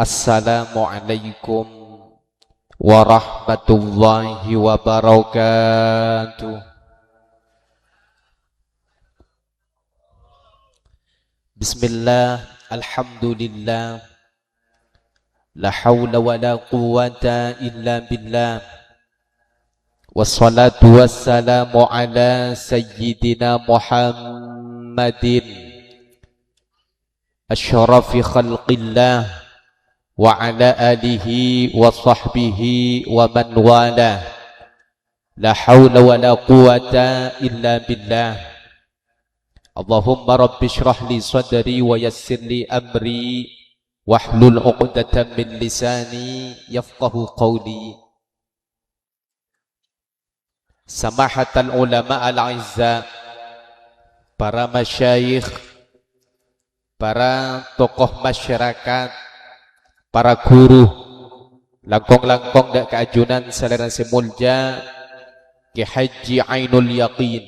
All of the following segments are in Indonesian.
Assalamualaikum warahmatullahi wabarakatuh. Bismillah, alhamdulillah, la hawla wa la quwwata illa billah. Wassalatu wassalamu ala sayyidina Muhammadin asyrafi khalqillah wa ala alihi wa sahbihi wa man wala. La hawla wa la quwwata illa billah. Allahumma rabbi shrah li sadri wa yassir li amri wahlul 'uqdatam min lisani yafqahu qawli. Samahatal ulama al-'izza, para masyayikh, para tokoh masyarakat, para guru, langkong-langkong dak keajunan selera semulja Ki Haji Ainul Yaqin,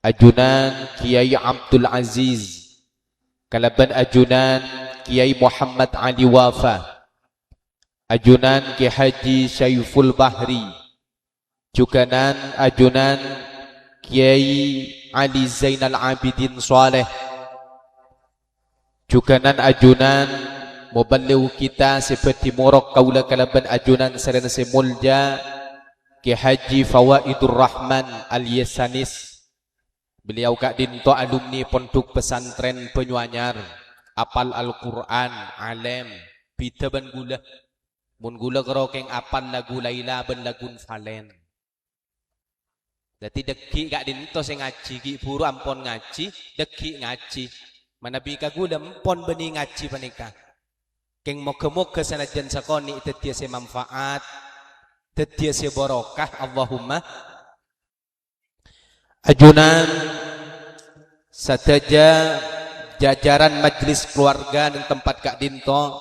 ajunan Kiai Abdul Aziz, kalaban ajunan Kiai Muhammad Ali Wafa, ajunan Ki Haji Syaiful Bahri, juganan ajunan Kiai Ali Zainal Abidin Saleh, juganan ajunan muballigh kita seperti Morok kaula kalaban ajunan serana semulja Ki Haji Fawaidur Rahman Al-Yasanis. Beliau kak dinto alumni pondok pesantren Penyuanyar, apal Al-Quran, alim, bida ban gula, mun gula kerokeng apal lagu Laila ban lagun Falen. Jadi deki kak dinto sing ngaji, ki buru ampon ngaji, deki ngaji. Manabi kagula ampon beni ngaji panika. Keng moga-moga sanajan sakoni tetia se manfaat, tetia se barokah, Allahumma. Ajunan sadaja jajaran majlis keluarga dan tempat Kak Dinto,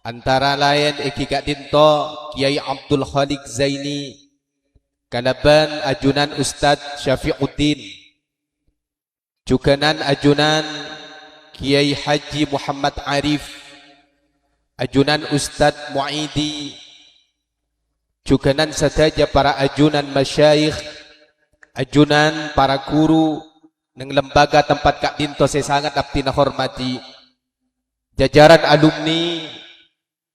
antara lain iki Kak Dinto Kiai Abdul Khalik Zaini, kalaban ajunan Ustadz Syafi'uddin, juganan ajunan Kiai Haji Muhammad Arif, ajunan Ustadz Mu'idi, juganan sadaja para ajunan masyayikh, ajunan para guru neng lembaga tempat Kak Dinto saya sangat abdi hormati, jajaran alumni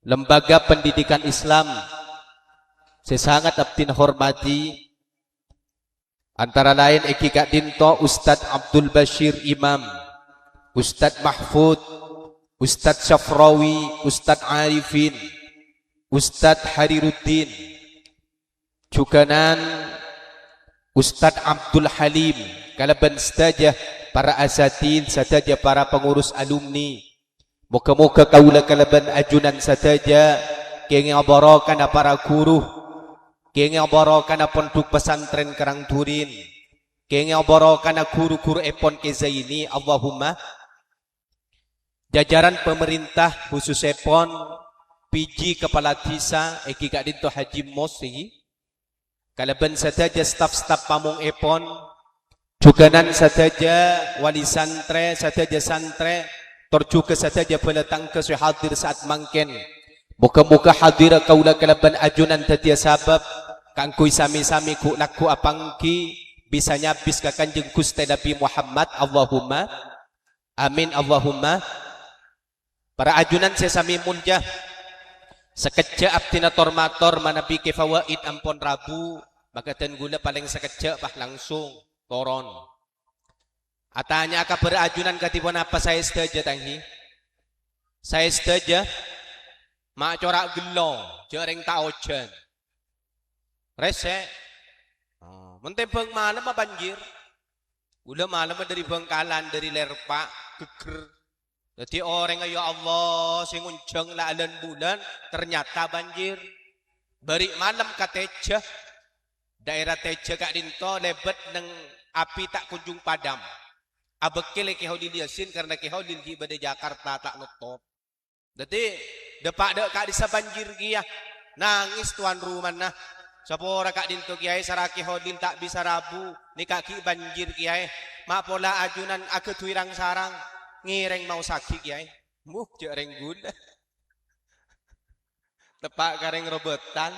lembaga pendidikan Islam saya sangat abdi hormati, antara lain Eki Kak Dinto Ustadz Abdul Bashir Imam, Ustadz Mahfud, Ustadz Syafrawi, Ustadz Arifin, Ustadz Hariruddin, juganan Ustadz Abdul Halim, kalaban saja para asatid, saja para pengurus alumni. Moga-moga kaula kalaban ajunan saja kenging abarakan para guru, kenging abarakan pondok pesantren Karang Turin, kenging abarakan guru-guru epon kezaini, Allahumma. Jajaran pemerintah khusus epon, PJ Kepala Desa, Eki Kak Dinto Haji Mos ini, kalaban saja staf-staf pamong epon, juganan saja wali santre, saja santre, terjuga saja peletang ke hadir saat mangken. Muka-muka hadir kaula kalaban ajunan tatia sabab, kangkui sami-sami ku laku apangki, bisa nyabis ke Kanjeng Gusti Nabi Muhammad, Allahumma. Amin, Allahumma. Para ajunan sesami munjah, sekejap abdina tormator manabi kefawaid ampon rabu, maka ten gula paling sekejap bah langsung toron. Atanya ka berajunan katipun apa saya setuju tanghi? Saya setuju mak corak gelo, jereng taojen. Rese. Mentembeng malam banjir. Gula malam dari Bengkalan, dari Lerpak, geger. Jadi orang ya Allah sing unjeng la alan bulan ternyata banjir. Bari malam ka Teja, daerah Teja Kak Dinto lebet neng api tak kunjung padam. Abekele Ki Haudil Yasin karena Ki Haudil ki bade Jakarta tak nutop. Jadi depak dek Kak disa banjir ki ya. Nangis tuan rumah nah. Sapora Kak Dinto Kiai saraki Haudil tak bisa rabu ni kaki banjir Kiai. Mak pola ajunan aku tuirang sarang ngireng mau sakit Kiai. Muh jareng gula. Tepak kareng robetan.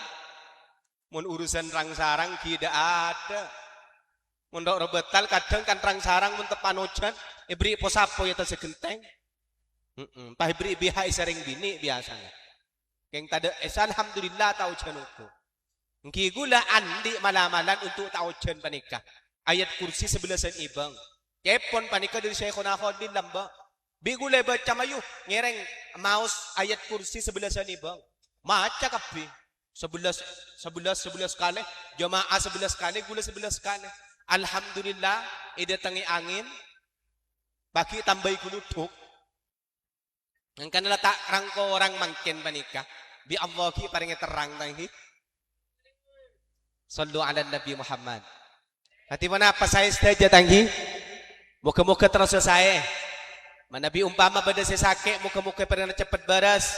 Mun urusan rang sarang tidak ada. Mun dok robetal kadang kan rang sarang mun tepan ojan, ibri posapo ya ta segenteng. Pah ibri bihai sering bini biasanya. Keng tada alhamdulillah tau ojan uku. Engki gula andi malamalan untuk tau ojan panikah. Ayat kursi 11 ibang. Kepon panikah dari Syekhona Khodin lamba. Bigulay baca mayu ngereng maus ayat kursi 11 ibang. Maca kapi 11 kali jamaah 11 kali gula 11 kali. Alhamdulillah idatangi angin bagi tambahi kuluduk. Yang kan letak rangko orang mangken panikah. Bi Allah ki paringi terang tanghi. Sallu ala Nabi Muhammad. Hati mana apa saya saja tanggi? Muka-muka terus saya. Manabi umpama bada saya sakit, muka-muka paling cepat beres.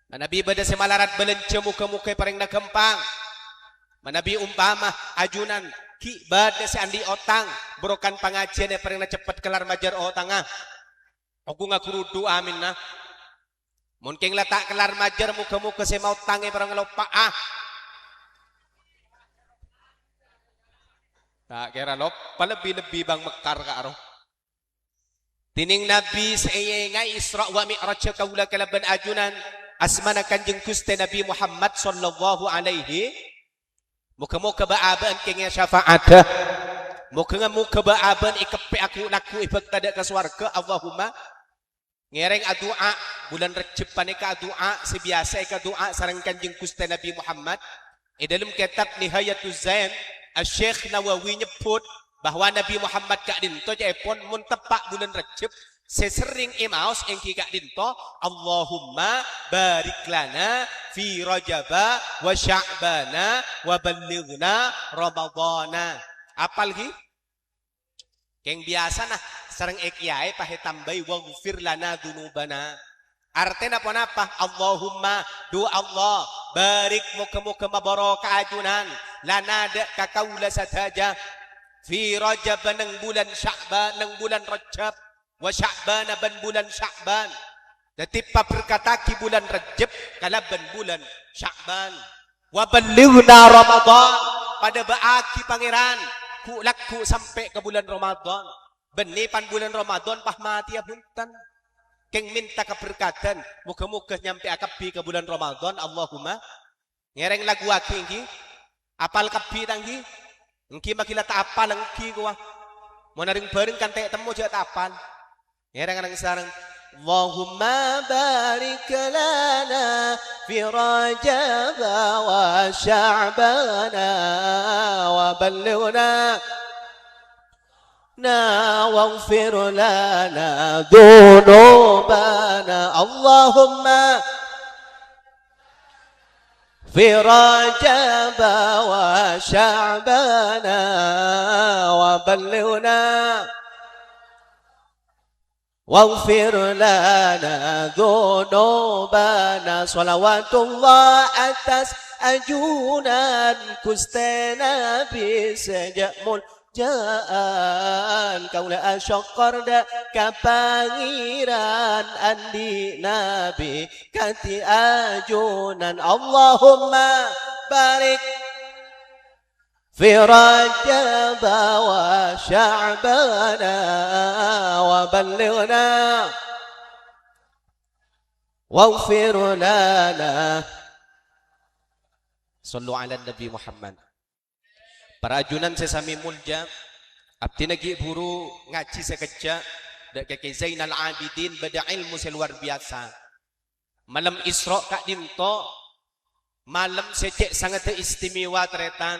Manabi bada saya malarat belenca, muka-muka paling nakempang. Manabi umpama ajunan ki bada saya andi otang, berokan pengajian yang paling cepat kelar majar otangah. Aku ngakurudu amin nah. Mungkin letak kelar majar muka-muka saya mau tangi parang lupa ah. Tak kira lupa lebih-lebih bang mekar ka aroh. Tining Nabi seiyengai Isra wa Mi'raj kaula kalaban ajunan asmana Kanjeng Gusti Nabi Muhammad sallallahu alaihi muka-muka baaban kengnya syafaatah muka baaban ikepe aku laku ibak tada ka swarga Allahumma ngereng adua bulan Rejab panika adua sebiasa ika doa sareng Kanjeng Gusti Nabi Muhammad dalam kitab Nihayatuz Zain Syekh Nawawi nyebut bahwa Nabi Muhammad kak dinto jaipun mun tepak bulan Rejab sesering imaus engki kak dinto Allahumma barik lana fi Rajaba wa Sya'bana wa ballighna Ramadhana. Apal ki? Keng biasa nah sareng ekiai pahe tambahi waghfir lana dzunubana. Artinya apa? Allahumma doa Allah barik muka-muka mabaraka ajunan lana dak kakaula sataja fi Rajab nang bulan Sya'ban nang bulan Rajab wa Sya'ban ban bulan Sya'ban. Dadi berkata ki bulan Rajab kalaban bulan Sya'ban. Wa ballighna Ramadan pada baaki pangeran ku laku sampai ke bulan Ramadan. Beni pan bulan Ramadan pah mati punten. Keng minta keberkatan muka-muka nyampe akapi ke bulan Ramadan Allahumma ngereng lagu aki iki apal kapi tanggi engki makila tak apal engki gua mau naring bareng kan tek temu aja tak apal ngereng sareng Allahumma barik lana fi Rajab wa Sya'bana wa ballighna waghfir lana dhunubana Allahumma fi Rajab wa Sya'bana wa ballighna waghfir lana dhunubana salawatullah atas ajunan Gusti Nabi sejamul jaan kaula asyakar da kapangiran andi Nabi kati ajunan Allahumma barik fi Rajab wa Sya'bana wa ballighna waghfir lana. Sallu ala Nabi Muhammad. Para ajunan sesami mulja abdi nagi buru ngaji sekeja dak keke Zainal Abidin bada ilmu seluar biasa. Malam Isra kak dinto malam secek sangat istimewa tretan.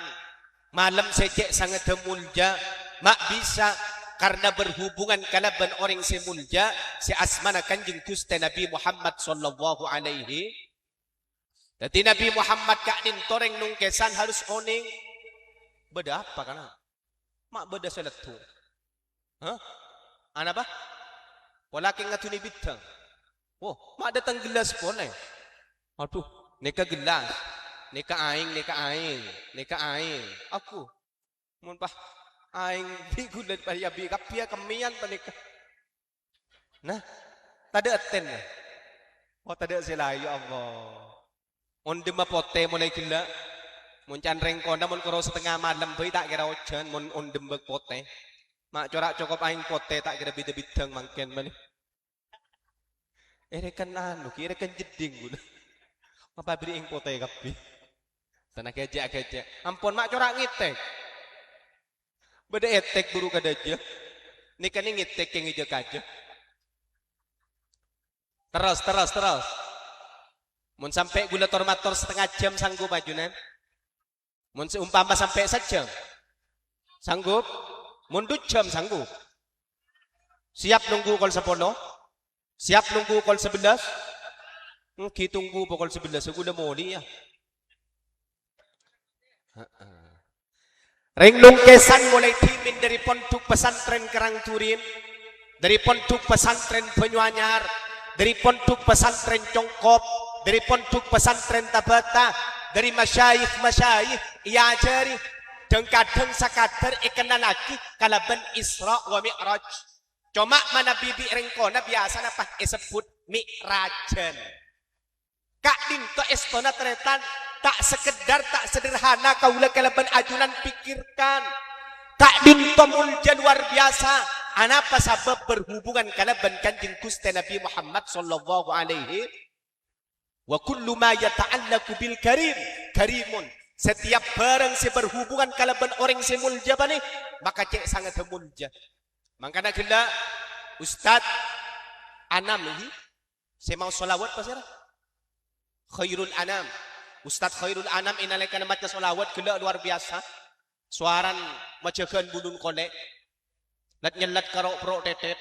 Malam secek sangat mulja mak bisa karena berhubungan kalaban orang semulja si asmana Kanjeng Gusti Nabi Muhammad sallallahu alaihi. Dadi Nabi Muhammad kak dinto reng nungkesan harus oning beda apa kana? Mak beda seletu. Hah? Ana apa? Walakin ngatuni bidang. Oh, mak datang gelas boleh. Aduh, neka gelas. Neka aing, neka aing, neka aing. Aku. Mun pah aing bigulan pa ya bi kapia kemian pa neka. Nah, Tade aten. Oh tade sila ya Allah. Mun demba pote mulai gila. Mun canreng konda mun karo setengah malam bae tak kira ojan mun demba pote. Mak corak cukup aing pote tak kira bida-bidang mangken balik. Rekan anu, kira kan jeding guna. Apa beri ing pote kabeh. Tanah gejek. Ampun mak corak ngitek. Beda etek buru kadaja. Nika ni ngitek yang ijek aja. Terus. Mun sampai gula tormator setengah jam sanggup ajunan. Mun seumpama sampai sejam. Sanggup? Mun 2 jam sanggup. Siap nunggu kol 10? Siap nunggu kol 11? Kita tunggu pukul 11 aku udah moli ya. Renglung kesan mulai timin dari pondok pesantren Kerang Turin, dari pondok pesantren Banyuanyar, dari pondok pesantren Congkop, dari pondok pesantren Tabata, dari masyayikh ia ajari dan kadang sakadar ikan lagi kalaban Isra wa Mi'raj. Cuma mana bibi rengkona biasa apa disebut Mi'rajan. Kak dinto estona teretan tak sekedar tak sederhana kaula kalaban ajunan pikirkan. Kak dinto mulja luar biasa. Anapa sabab berhubungan kalaban Kanjeng Gusti Nabi Muhammad sallallahu alaihi wa kullu ma yata'allaqu bil karimun. Setiap barang si berhubungan kalaban orang si mulja bani maka cek sangat mulja. Makanya gila Ustad Anam ini saya mau solawat pasir. Khairul Anam Ustad Khairul Anam inalekan macam solawat gila luar biasa. Suaran macakan bulun kolek. Lat nyelat karok pro tetet.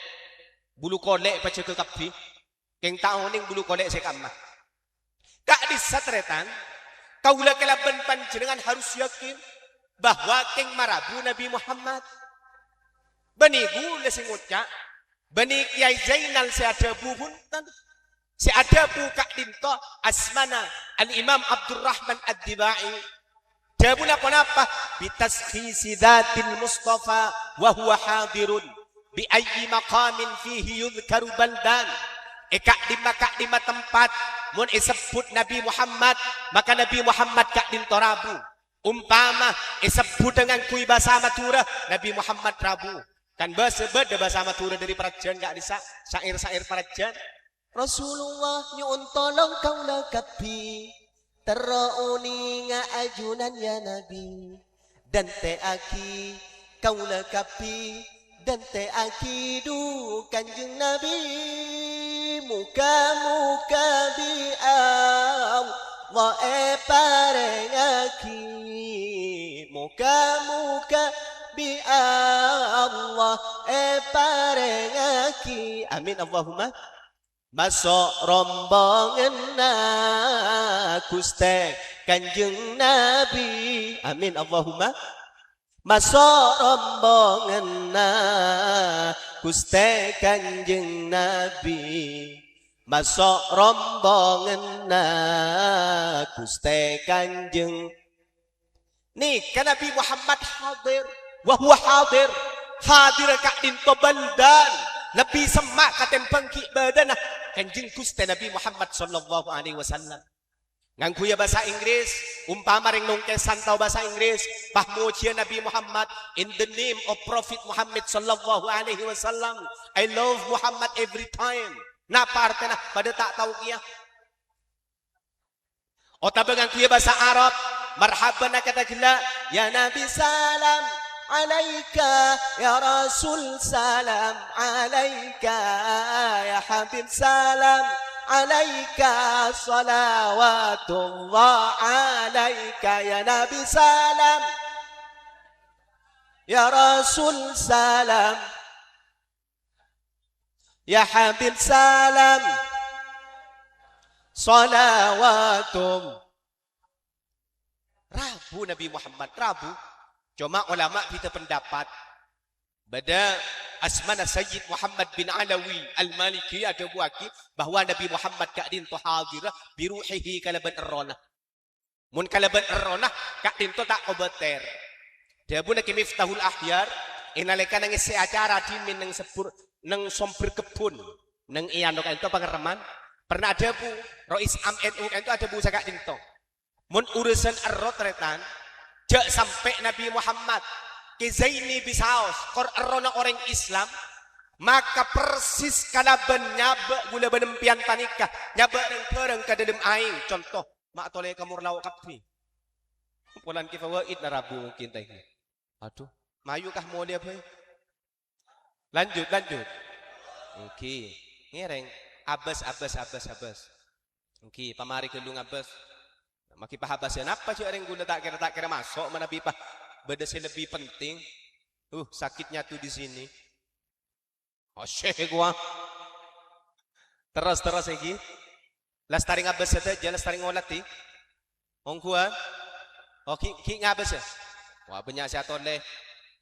Bulu kolek baca ke kapi. Keng tahu ning bulu kolek sekamah. Kak disatretan kaulah kelaban panjenengan harus yakin bahwa keng marabu Nabi Muhammad. Bani gula sing ucap. Bani Kiai Zainal si ada buhuntan. Si ada buka dinto asmana Al-Imam Abdurrahman Ad-Dibai. Jabun apa-apa bitaskhisi dhatil Mustafa wa huwa hadirun bi ayyi maqamin fihi yudhkaru baldan. Kak di tempat mun disebut Nabi Muhammad maka Nabi Muhammad kak dinto rabu. Umpama disebut dengan kui bahasa Madura Nabi Muhammad rabu. Kan bahasa Madura dari Parajan gak bisa syair-syair Parajan. Rasulullah nyuun tolong kau lakapi terauni nga ajunan ya Nabi dan teaki kau lakapi dan teaki du Kanjeng Nabi muka-muka bi'aw wa parengaki muka-muka bi'allah parengaki amin Allahumma. Masuk rombongan Gusti Kanjeng Nabi amin Allahumma. Masuk rombongan Gusti Kanjeng Nabi. Masuk rombongan Gusti Kanjeng. Nih kan Nabi Muhammad hadir wa huwa hadir kak dinto baldan lebih semak katempang ki badanah Kanjeng Gusti Nabi Muhammad sallallahu alaihi wasallam. Ngangku ya bahasa Inggris, umpama ring nungkesan tau bahasa Inggris, pahmucia Nabi Muhammad in the name of Prophet Muhammad sallallahu alaihi wasallam. I love Muhammad every time. Napa artinya pada tak tahu kia. Otabe ngangku ya bahasa Arab, marhaban kata gila, ya Nabi salam alaika ya Rasul salam alaika ya Habib salam alaika salawatullah alaika ya Nabi salam ya Rasul salam ya Habib salam salawatum. Rabu Nabi Muhammad Rabu. Cuma ulama kita pendapat pada asmana Sayyid Muhammad bin Alawi Al-Maliki ada buaki bahwa Nabi Muhammad kak dinto hadirah biruhihi kalaban erronah. Mun kalaban erronah kak dinto tak kobeter. Dia pun nak miftahul ahyar inalika nangis acara di min nang sepur nang somber kebun Neng iyan lo kan itu pengereman. Pernah ada bu, Rois Am NU kan itu ada bu sakak dinto. Mun urusan errot retan, jak sampai Nabi Muhammad ke Zaini bisaos, kor errona orang Islam, maka persis kalaban nyabak gula benempian panikah, nyabak reng ke dalam aing. Contoh, mak toleh kamur lawak kapi. Pulan kifawaid na rabu mungkin tadi. Aduh, mayu kah mau dia apa? Lanjut. Oke, ngereng. Abbas. Oke, pamari kelung Abbas. Maki pahabasan apa sih orang guna tak kira masuk mana bipah. Beda lebih penting. Sakitnya tuh di sini. Oh syekh gua. Terus lagi. Lastaring Abbas saja, lastaring ngolati. Ongkuan. Oh ki ngabas ya. Wah banyak saya toleh.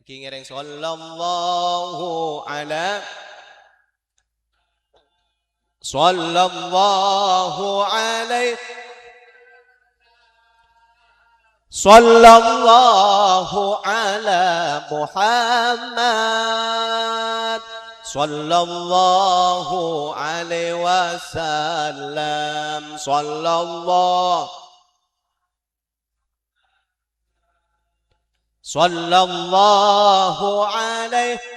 Ki ngereng sallallahu alaihi sallallahu alaihi sallallahu ala Muhammad sallallahu alaihi wasallam sallallahu alaihi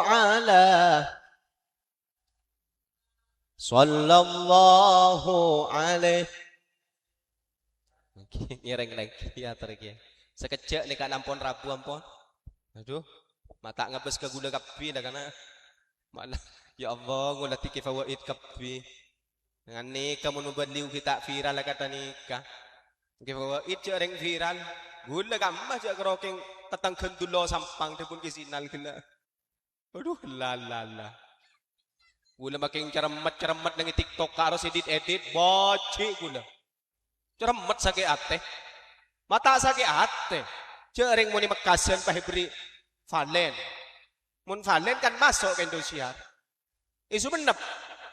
sallallahu alaihi ngereng lagi ya tergi sekejap nih kan ampun rabu ampun aduh mata ngebes ke gula kapi dah karena mana ya Allah ngulati kifawaid kapi dengan nikah menubad liu kita viral lah kata nikah kifawaid cereng viral gula kamah cak kerokeng tetang kendulo sampang dia pun kesinal kena aduh lalala gula makin ceremet dengan TikTok harus edit boci gula ceremet sakit ate mata sakit ate cereng muni mekasian pahibri valen mun valen kan masuk ke Indonesia isu menep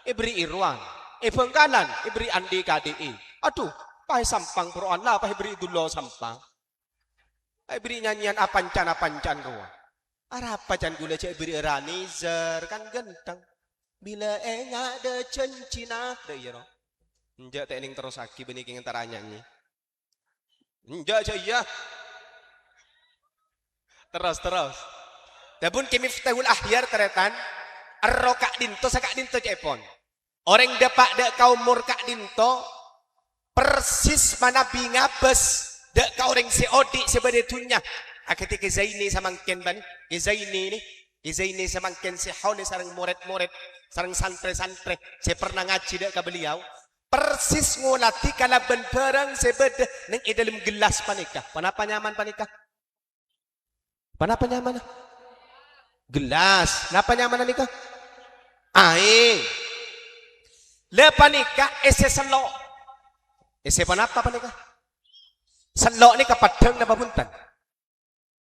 ibri irwan bengkalan ibri andi KDI aduh pahai sampang Quran lah pahibri dulo sampang ibri nyanyian apancan kau apa can gula cek ibri ranizer kan genteng bila enggak ada cencina deh ya no njak tekning terus aki beniking antara nyanyi njak ya terus dabun kimi ftahul ahyar teretan arro kak dinto sakak dinto cepon orang dapak dek kaum mur kak dinto persis mana bingabes dek kau orang seodi sebedetunya ketika Zaini samangken ban Zaini samangken sehone sarang murid-murid sarang santre-santre saya pernah ngaji dek ke beliau persis ngulati kalaban barang sebeda neng dalam gelas panikah panapa nyaman gelas napa nyaman nikah aing le panikah ese selo ese panapa panikah selo ni kapadang na babuntan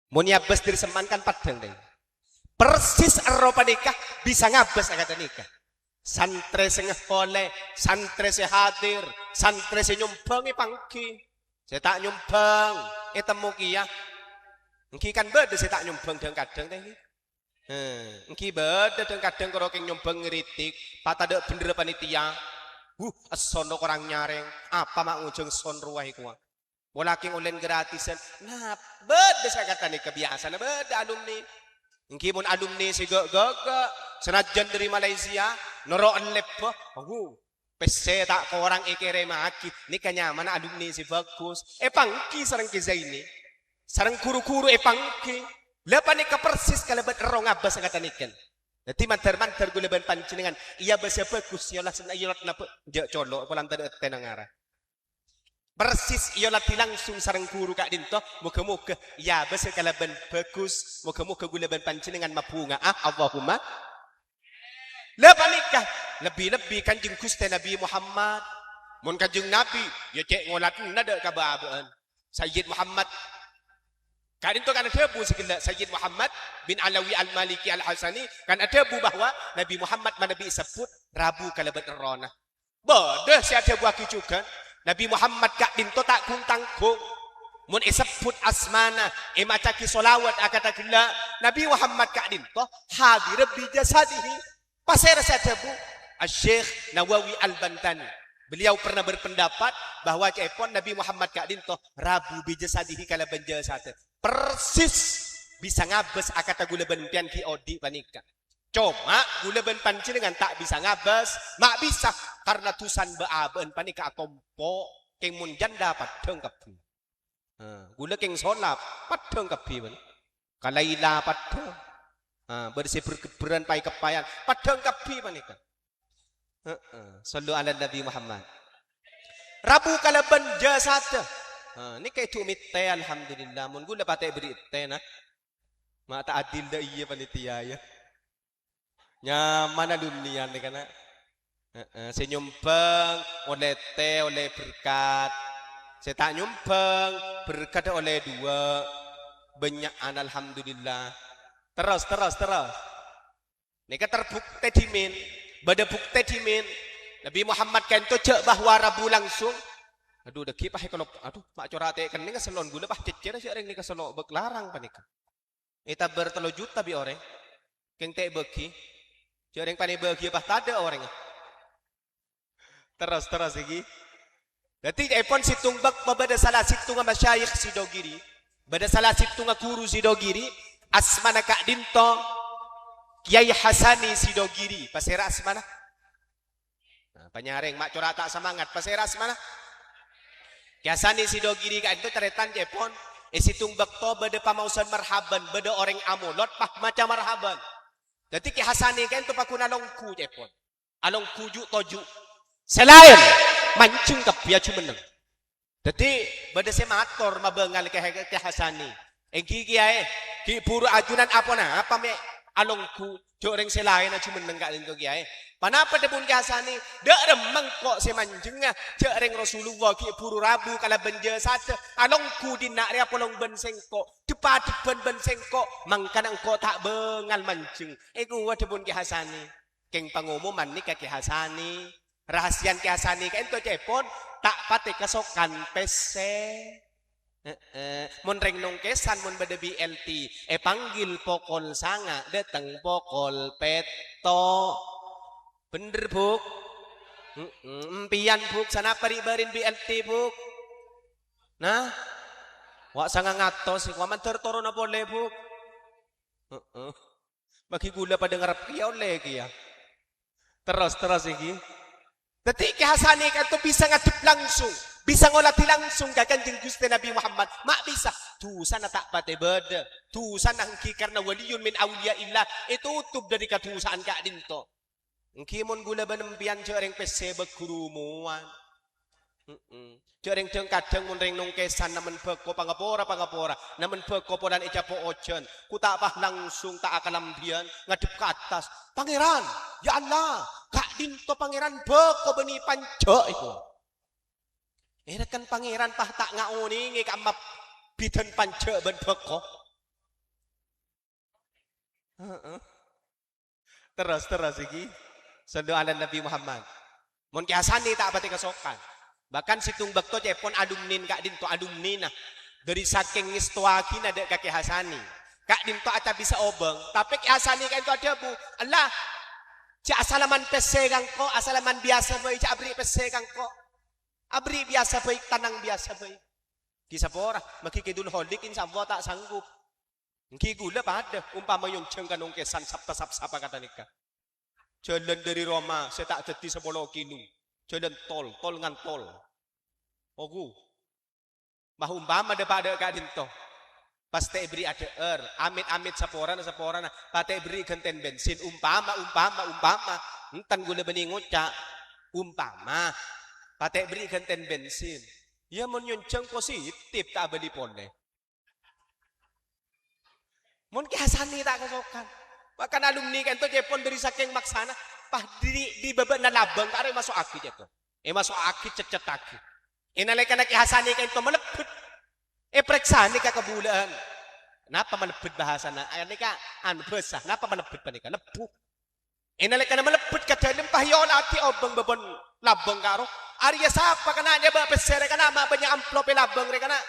mun yabes diri semankan padang deh persis arro panikah bisa ngabes agak nikah santre sengehole santre sehadir santre senyumbang pangki saya tak nyumbang temu kia engki kan beda saya tak nyumbang dengan kadang teh engki beda dengan kadang kalau nyumbang ngeritik patah dek bener panitia sono orang nyareng apa mak ngujung son ruah kuah walaking ulen gratisan nah beda saya kata nih kebiasaan beda alumni engki mun alumni si gaga senajan dari Malaysia noroan lepo pese tak ko orang ikere maki ni kanya mana alumni si bagus pangki sarang ke Zaini sarang kuru-kuru pangki lepan ni ka persis kalabat rong abas kata niken dadi mantar guleban pancingan iya basa bagus yola senayot na jak colok polan tadi tenang arah persis iyola langsung sarang guru kak dinto muka-muka ya basa kalaban bagus muka-muka guleban pancingan mapunga Allahumma lepas nikah lebih kanjeng Gusti Nabi Muhammad mun kanjeng Nabi ya cek ngolat nada kababaan Sayyid Muhammad kan itu kan ada bu segala Sayyid Muhammad bin Alawi Al-Maliki Al-Hasani kan ada bu bahwa Nabi Muhammad manabi sebut Rabu kalabat rona bodoh si ada bu aki juga Nabi Muhammad kak dinto tak kuntang kong mun isebut asmana macaki solawat akata gila Nabi Muhammad ka'din to hadir bi jasadihi pasera satabu Syekh Nawawi Al-Bantani beliau pernah berpendapat bahwa cepon Nabi Muhammad ka'din to rabu bi jasadihi kala banjasata persis bisa ngabes akata gula bentian ki odi panika cuma gula ben panjenengan tak bisa ngabes mak bisa karena tusan baaben panika atompo keng mun janda padeng kepi gula keng solap padeng kepi man kalaila padeng bersih berkeberan pai kepayan padeng kepi panika sallu ala Nabi Muhammad rabu kala banjasata ini kayak tumit teh alhamdulillah mun gula patai beri teh nah mata adil dah iya panitia ya nyaman dunia nih karena senyumpeng oleh teh oleh berkat saya tak nyumpeng berkat oleh dua banyak alhamdulillah terus ini kan terbukti dimin pada bukti dimin Nabi Muhammad kan tu cek bahwa rabu langsung aduh deki pah kalau aduh mak corate kan ni keselon gula pah cecer si orang ni keselok berlarang panika ita bertelo juta bi orang keng te beki orang pani beki apa tada orang terus lagi berarti epon situng bak pada salah situng masyayikh sidogiri pada salah situng guru sidogiri asmana kak dinto Kiai Hasani sidogiri pasera asmana nah, panyareng mak corata semangat pasera asmana Kiai Hasani sidogiri kak itu teretan epon situng bakto beda pamausan marhaban beda orang amulot pah macam marhaban jadi ki Hasani kan tu pakuna longku cepon along kuju toju selain mancing kapia cumeneng jadi beda semator mabengal ke Hasani engki kiai ki puru ajunan apa na apa me alongku joreng selain cumeneng kak lento kiai panapa debun ki Hasani dek remeng kok semanjeng joreng Rasulullah ki puru rabu kala benje sate alongku dina ria polong ben sengko cepat ben sengko mangkan engko tak bengal mancing iku debun ki Hasani keng pangumuman ni ki Hasani rahasian ki Hasani ka ento cepon tak pate kesokan pese mun reng nong kesan mun beda BLT panggil pokol sanga datang pokol peto bener buk empian buk sana paribarin BLT buk nah wak sanga ngatos waman tertoro na boleh buk bagi gula pada ngarap kia oleh kia terus iki detik ke Hasani kan tu bisa ngadep langsung bisa ngolati langsung gakan jeng Gusti Nabi Muhammad mak bisa tu sana tak pate beda tu sana engki karena waliyun min awliya illah itu utub dari katusaan kak dinto engki mon gula benempian cereng pese bekurumuan cereng jeng kadang mon reng nongkesan namen beko pangapora namen beko podan ecapo ojen ku tak pah langsung tak akan lambian ngadep ke atas pangeran ya Allah kak dinto pangeran beko beni panco itu kan pangeran pah tak ngauni ngi kamap biden panco ben beko terus iki sallu ala Nabi Muhammad mon ki Hasani tak pati kesokan bahkan situng bekto cepon adumnin kak dinto adumnina dari saking ngistuakina dek kaki Hasani kak dinto aca bisa obeng tapi ki Hasani kan itu ada bu Allah cak asalaman pese kangko asalaman biasa boy cak abri pese kangko abri biasa boy tanang biasa boy kisah pora makikidul holik insya Allah tak sanggup ngki gula pada umpama yung ceng kanong kesan sapa kata nikah jalan dari Roma saya tak jadi 10 kilo jalan tol ngan tol ogu bah umpama daripada kak dinto pas te beri ada amit saporan pate beri genten bensin umpama entan gula bening ngucak umpama pate beri genten bensin ya mon nyunceng positif tak beli pole mon ki Hasani tak kesokan bahkan alumni kan to jepon dari saking maksana pah di babak na labang kare masuk akid itu masuk akid cecet akid inalekan ki Hasani kan to melepet preksani ka kebulaan kenapa melepet bahasa na ani ka an besah kenapa melepet panika lepu inalekan melepet ka dalam pahyolati obeng bebon labang karo Arya siapa kana nya ba pesere kana ma banyak amplop labang re kana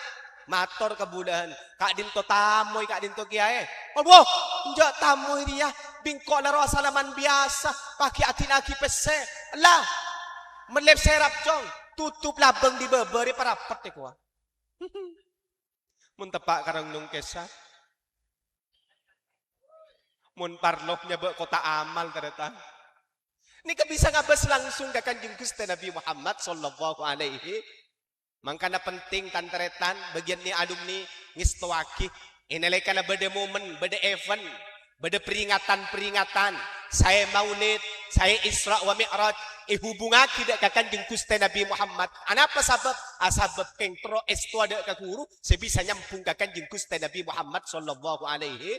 mator kebulahan. Kak dinto tamoy, kak dinto kiai. Oh, enggak tamoy dia. Bingkok na roh salaman biasa. Pakai atin-aki pese. Lah, melep serap cong. Tutup labeng di beberi parapat kuah. Mun tepak karang nung kesat. Mun parlohnya be kota amal ternyata. Ini bisa ngabas langsung ke Kanjeng Gusti Nabi Muhammad sallallahu alaihi. Mangkana penting tanteretan bagian ni alumni ngistuaki. Inalai kana beda momen, beda event, beda peringatan-peringatan. Saya maulid, saya Isra wa Mi'raj. Hubungaki dak ka Kanjeng Gusti Nabi Muhammad. Anapa sabab? Asabab kengtro estu ada ka guru sebisa nyampung ka Kanjeng Gusti Nabi Muhammad sallallahu alaihi.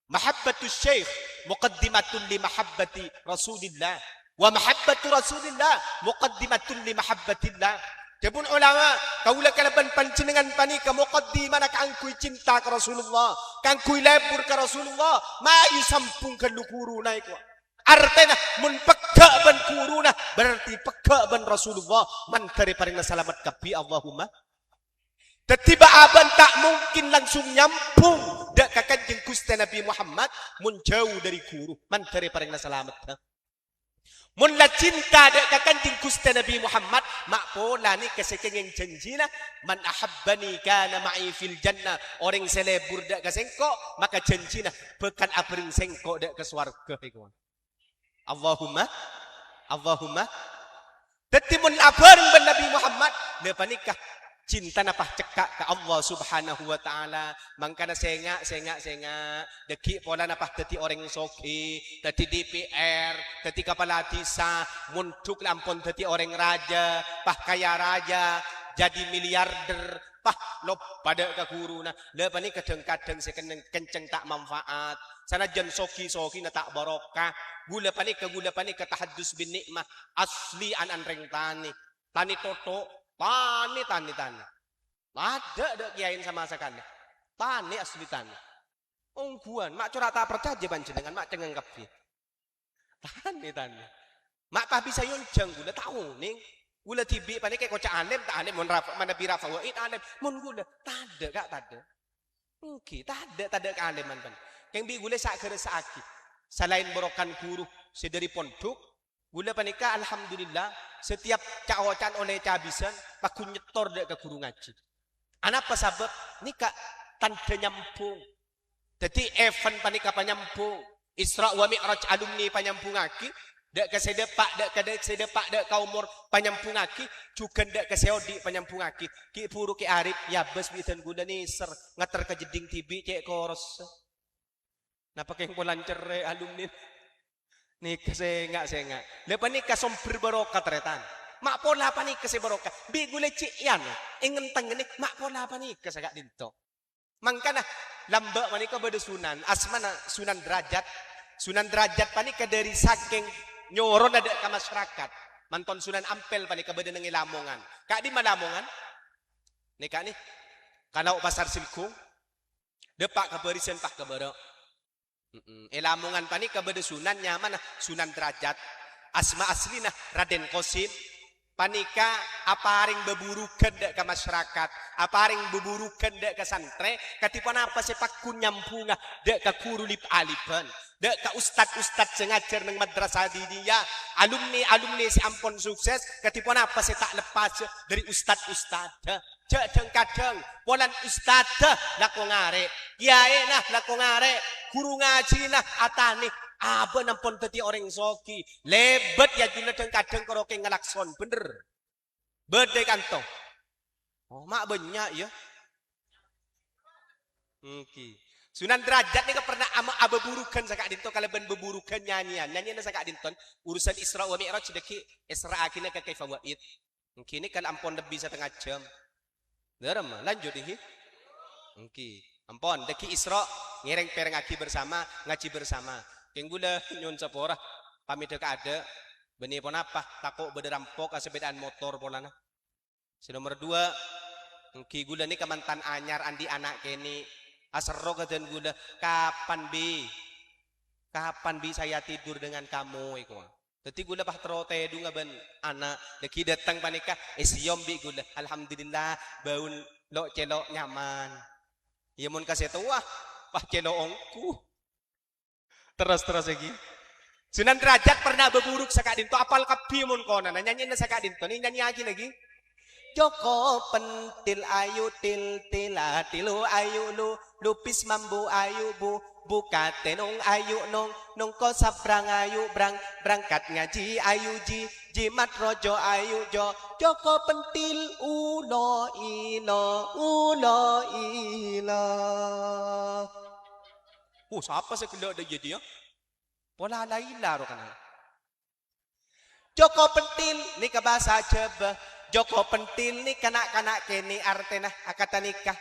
Mahabbatus syekh muqaddimatun li mahabbati Rasulillah wa mahabbatu Rasulillah muqaddimatun li mahabbatillah. Jabun ulama kaula kalaban panjenengan panika muqaddimana kangkui cinta ke Rasulullah, kangkui lebur ke Rasulullah, mayu sampungkan lukuruna iku. Artena mun pekak ban kuruna berarti pekak ban Rasulullah mantari paring salamat kapi Allahumma. Tetiba aban tak mungkin langsung nyampung dak ka Kanjeng Gusti Nabi Muhammad mun jauh dari guru mantari paring selamat. Mun la cinta dak ka Kanjeng Gusti Nabi Muhammad mak pola ni kesekengeng janjina man ahabbani kana ma'i fil jannah orang selebur dak ka sengko maka janjina bekan abring sengko dak ke swarga iku. Allahumma tetimun abareng ban Nabi Muhammad le panikah cinta napah cekak ke Allah subhanahu wa ta'ala. Mangkana sengak deki pola napah teti orang soki, teti DPR, teti kepala desa, muntuk lampon teti orang raja, pah kaya raja, jadi miliarder, pah lop pada ke guruna. Lepas ni kadang-kadang kenceng tak manfaat. Sana jen soki na tak barokah. Gula panik ke tahadus bin nikmah asli an reng tani toto. Tani. Ada kiain sama sekali. Tani asli tani. Ongguan, mak curhat tak percaya panjenengan mak cengeng kapi. Tani. Mak pah bisa yonjang gula tahu ning. Gula tibi panik kayak kocak alim tak alim mun rafa mana birafa wa alim mun gula tade gak tade. Oke, tade kealiman pan. Yang bi gula sak kere saaki. Selain borokan guru sedari pondok gula panika alhamdulillah setiap cawacan oleh cabisan paku nyetor dek ke guru ngaji. Anapa sabab nika tanda nyampung. Jadi event panika panyampung. Isra wa Mi'raj alumni panyampungaki dek ke sedepak dek ka umur panyampungaki juga dek ke seodi panyampungaki. Ki puru ki arif ya bes bitan gula ni ser ngater ke jeding tibi cek koros. Napa keng polan cere alumni. Nika sengak. Lepas nika somber barokah teretan. Mak pola apa nika se barokah. Bi gule cian. Ingin tengene mak pola apa nika sagak dinto. Mangkana lambak manika beda sunan. Asmana sunan derajat. Sunan derajat panika dari saking nyoron ada ke masyarakat. Manton sunan ampel panika beda nengi Lamongan. Kak di mana Lamongan? Nika nih. Kalau pasar Silkung. Depak kabarisan pak kabarok. Lamongan panika beda sunan nyaman sunan derajat asma aslina Raden Qasim panika aparing beburukan dek ke masyarakat aparing beburukan dek ke santre katipan apa sepakun nyampunga dek ke kurulip aliban dek ke ustad sengajar neng madrasah di dia alumni si ampon sukses katipan apa tak lepas dari ustad kadang polan ustad lako ngare kiai nah lako ngare guru ngaji nah atane apa nampon tadi orang soki lebet ya juna kadang koroke ngelakson bener bede kantong oh mak banyak ya Sunan Derajat ni pernah ama burukan sakak dinton kalau ben beburukan nyanyian sakak dinton urusan Isra wa Mi'raj deki Isra akhirnya ke kaifa wa'id kini kan ampon lebih setengah jam daram lanjut ini ampon deki Isra ngereng pereng aki bersama ngaji bersama keng gula nyon sapora pamit deka ada benih pon apa takok bederampok asebedaan motor polana nomor 2 ki gula ni kemantan anyar andi anak keni asero dan gula kapan bi saya tidur dengan kamu iku Dadi gula pah terote dunga ben anak deki datang panika siom bi gula alhamdulillah baun Lo celok nyaman. Ya mun kasih tua, pah celok ongku. Terus lagi. Sunan Derajat pernah beburuk sakadin to apal kapi mun kona nyanyi na sakadin to ni nyanyi lagi. Joko pentil ayu til tila tilu ayu lu lupis mambu ayu buka tenung ayu nong ko sabrang ayu berangkat ngaji ayu jimat rojo ayu joko pentil ulo ilo. Siapa sekali ada jadi ya? Pola laila ro kana. Joko pentil ni ka bahasa Jawa. Joko pentil ni kanak-kanak kini artena akata nikah.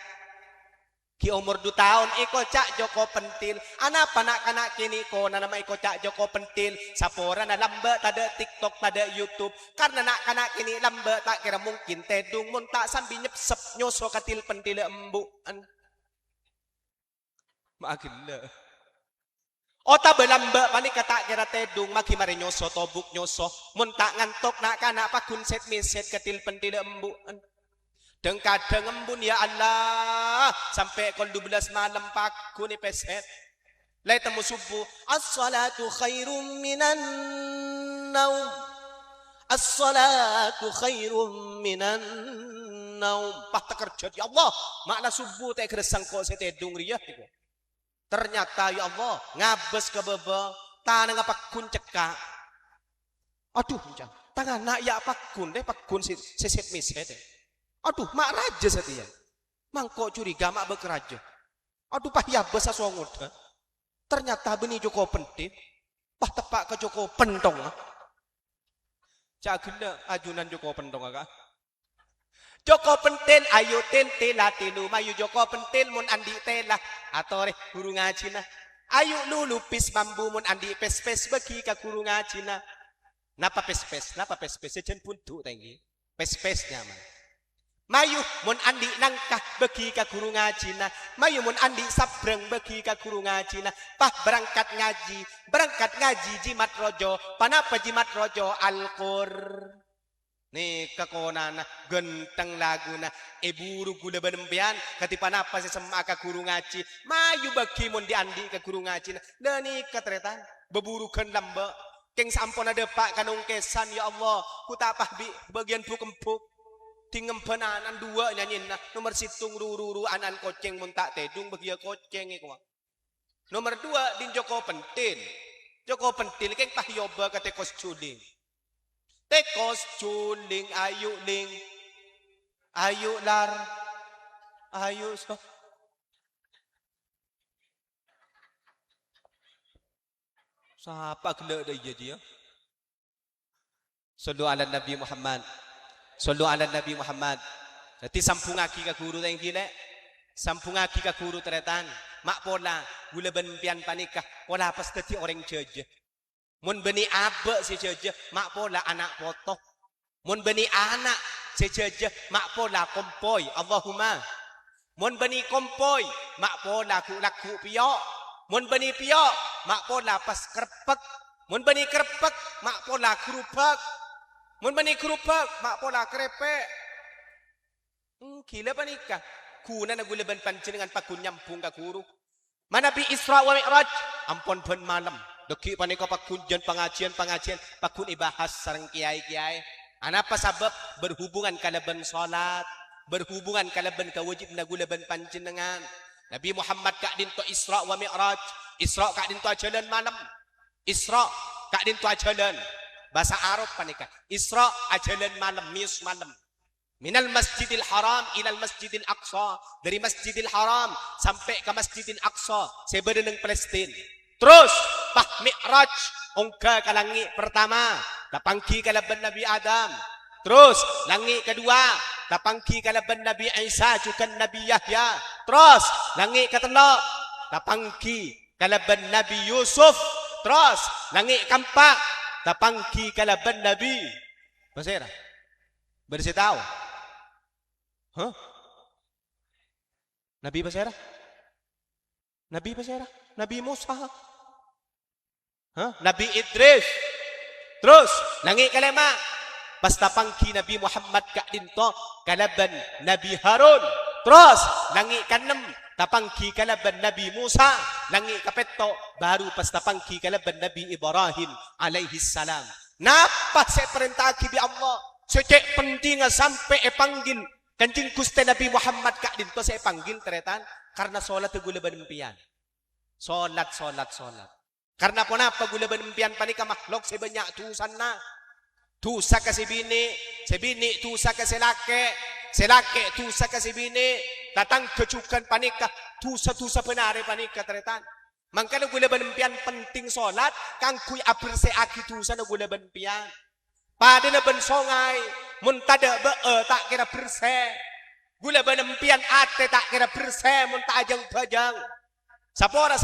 Ki umur 2 tahun iko cak Joko pentil. Anak kanak-kanak kini ko na nama iko cak Joko pentil. Sapora na lambe tada TikTok tada YouTube. Karena nak kanak kini lambe tak kira mungkin tedung mun tak sambil nyepsep nyoso katil pentil embu. Maagila. Ota belamba panik kata kira tedung maki mari nyoso tobuk nyoso mun tak ngantok nak kana pakun set miset ketil pentil embu deng kadang embun ya Allah sampai kol 12 malam pakun peset lai temu subuh as-salatu khairum minan naum as-salatu khairum minan naum pah kerja ya Allah makna subuh tak keresang kok setedung riya iku. Ternyata ya Allah ngabes ke bebe tanah ngapakun cekak. Aduh jangan tangan nak ya pakun deh pakun seset miset deh. Aduh mak raja setia. Mangkok curiga mak bekeraja. Aduh pah ya besa songut. Ternyata beni Joko pentit. Pah tepak ke Joko pentong. Cak gila ajunan Joko pentong agak. Joko pentil ayu til tila tilu mayu Joko pentil mun andi tela atau guru ngaji na ayu lu lupis bambu mun andi pes bagi ka guru ngaji na napa pes sejen puntu tinggi pes nyaman mayu mun andi nangkah bagi ka guru ngaji na mayu mun andi sabreng bagi ka guru ngaji na pah berangkat ngaji jimat rojo panapa jimat rojo Al-Qur nih kekonana genteng laguna buru gula benempian katipan apa sih sama ka guru ngaji mayu bagi mun diandi ke guru ngaji nah nih ketretan beburu lamba keng sampon ada pak kanung kesan ya Allah ku tapah bagian empuk tingempenanan 2 nyanyin nah nomor situng ruru anan koceng mun tak tedung bagia koceng iku nomor 2 din Joko pentil keng pah yoba kate kos culing tekos culing ayu lar ayu so siapa gila dah jadi ya sallu ala Nabi Muhammad nanti sampungaki ka guru tayang gila sampungaki ka guru teretan mak pola gula benpian panikah pola pas teti orang jeje mun beni abe si jeje mak pola anak potoh mun beni anak si jeje mak pola kompoi Allahumma mun beni kompoi mak pola ku laku pio mun beni pio mak pola pas kerpek mun beni kerpek mak pola kerupek mun beni kerupek mak pola krepek gila panikah kuna na gula ben panjenengan pakun nyampung ka guru manabi Isra wa Mi'raj ampun ben malam deki panika pakunjan pengajian pakun ibahas sareng kiai anapa sabab berhubungan kalaban salat berhubungan kalaban kawajib nagulaban panjenengan Nabi Muhammad kak dinto Isra wa Mi'raj Isra kak dinto ajalan malam Isra kak dinto ajalan bahasa Arab panika Isra ajalan malam mius malam minal masjidil haram ilal masjidil aqsa dari masjidil haram sampai ke masjidil aqsa sebenarnya Palestina. Terus pah Mi'raj ongka ke langit pertama tapangki kalaban Nabi Adam terus langit kedua tapangki kalaban Nabi Isa juga Nabi Yahya terus langit ketiga tapangki kalaban Nabi Yusuf terus langit keempat tapangki kalaban Nabi Basira bersih tahu Nabi Basira Nabi Musa Nabi Idris terus langit kelima pas tapangki Nabi Muhammad kak dinto kalaban Nabi Harun Terus langit kanem tapangki kalaban Nabi Musa, langit kapeto baru pas tapangki kalaban Nabi Ibrahim alaihi salam. Napa saya perintah ki bi Allah? Secek penting sampai panggil Kanjeng Gusti Nabi Muhammad kak dinto saya panggil teretan karena salat gula benempian. Salat. Karena apa gula benempian panika makhluk sebanyak tusan na. Tusa ka si bini tusa ka si laki tusa ka si bini, datang kecukan panika, tusa penare panika teretan. Mangkana gula benempian penting salat, kang kui apirse aki tusa na gula benempian. Pada na bensongai, muntada tak kira perse. Gula benempian ate tak kira perse, muntajang pajang. Sapora.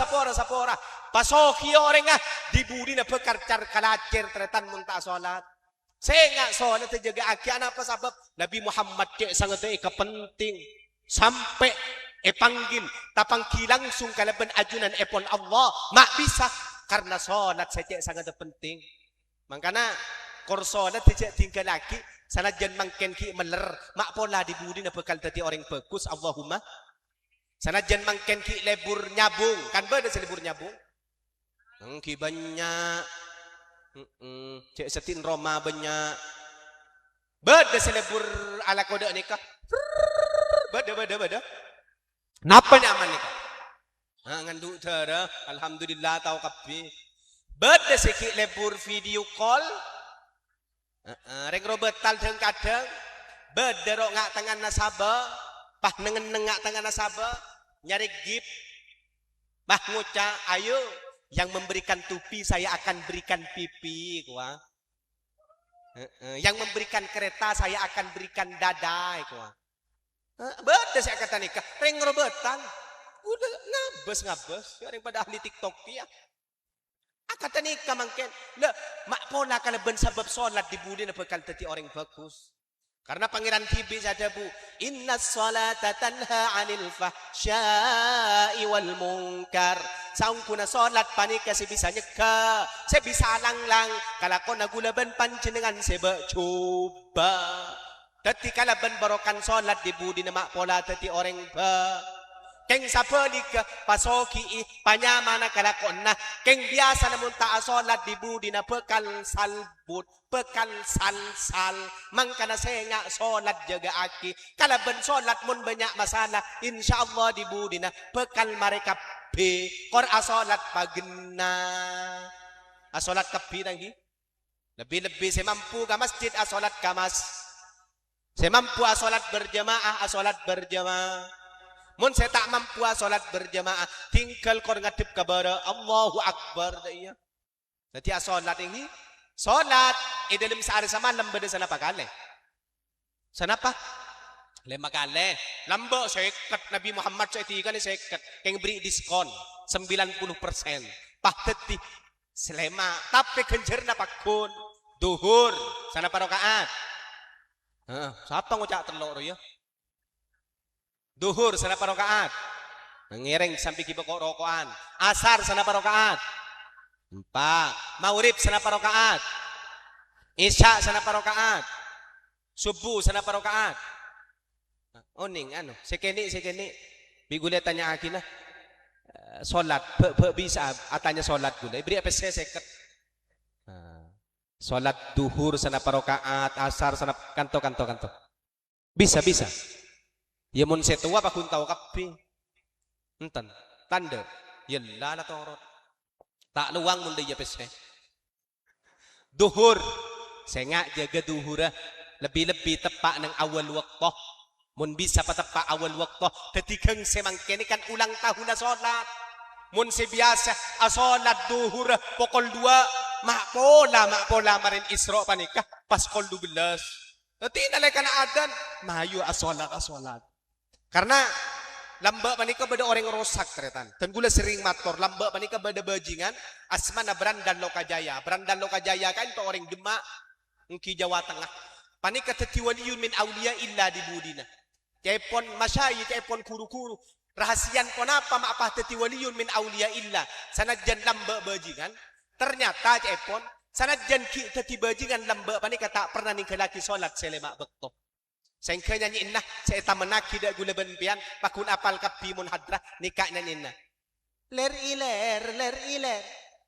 Pasoki orang dibudi na pekarcar kalacer teretan munta salat. Saya nggak soalnya terjaga akian apa sebab Nabi Muhammad cek sangat penting sampai panggil tapangki langsung kalaban ajunan epon Allah mak bisa karena solat saya cek sangat penting. Makanya korsolat terjak tinggal lagi sanajan mangken ki meler mak pola dibudi na bekal tadi orang bagus Allahumma sanajan mangken ki lebur nyabung kan beda selebur nyabung ki banyak. Cek setin Roma banyak. Beda selebur ala kode nikah. Beda. Napa nyaman nikah? Nganduk tara, alhamdulillah tahu kapi. Beda sikit lebur video call. Reng robetal teng kadang. Beda rok ngak tangan nasabah. Pah nengak tangan nasabah. Nyari gift. Bah ngucap, ayo. Yang memberikan tupi saya akan berikan pipi kuah. Yang memberikan kereta saya akan berikan dada kuah. Beda saya kata nikah. Reng robetan. Udah ngabes. Yang pada ahli TikTok ya. Kata nikah mangken. Le, mak pola kalau ben sebab solat dibudi na bekal tadi orang bagus. Karena pangeran Tibi saja bu. Inna salata tanha anil fahsyai wal munkar. Saung kuna solat panika si bisa nyeka. Si bisa lang-lang. Kalau kau nagulaban panjenengan seba coba. Tati kalaban barokan solat dibudi na mak pola tadi orang ba. Keng sapalika pasoki panyamana kalakon na. Keng biasa namun ta solat dibudi na bekal salbut. Bekal sal mangkana saya ngak solat jaga aki kalaban solat mun banyak masalah insyaallah dibudina bekal mereka pe kor asolat pagena asolat kapi lagi lebih saya mampu ke masjid asolat kamas saya mampu asolat berjamaah mun saya tak mampu asolat berjamaah tinggal kor ngadep kabara Allahu Akbar iya jadi asolat ini solat dalam sehari semalam beda sana pakale. Sana apa? Lima kali. Lambok seket Nabi Muhammad SAW seket. Yang beri diskon 90%. Pahteti selema. Tapi kenjer na pakun. Duhur. Sana parokaat. Siapa ngucap telur ya? Duhur sana parokaat. Ngereng sampai kibok rokokan. Asar sana parokaat. 4. Maurib sana parokaat. Isya sana parokaat. Subuh sana parokaat. Oning ano, sekeni. Bigula tanya akin na. Solat, bisa atanya solat gula. Ibri apa seket. Solat duhur sana parokaat, asar sana kanto. Bisa. Ya mun setua pa kun tahu kapi. Enten, tanda. Yalla la torot. Tak luang mun dia pese. Duhur. Saya ngak jaga duhurah lebih tepat nang awal waktu. Mun bisa patepak awal waktu. Ketika semangke ini kan ulang tahun solat. Mun sebiasa solat duhurah pukul 2 mak pola marin Isra panikah pas pukul 12. Nanti nalaikan adan mayu asolat. Karena lamba panika beda orang rosak teretan. Dan gula sering mator lamba panika beda bajingan asmana Brandan Lokajaya. Brandan Lokajaya kan itu orang Demak ngki Jawa Tengah. Panika tetiwaliyun min awliya illa dibudina. Cepon masyayi cepon kuru-kuru. Rahasian pon apa maapah tetiwaliyun min awliya illa. Sanajan lamba bajingan. Ternyata cepon sanajan ki teti bajingan lamba panika tak pernah ninggalaki solat selemak bekto. Sengke nyanyiin nah, saya tamenak tidak gula benpian, pakun apal kapi mun hadrah, nikah nyanyiin nah. Ler iler,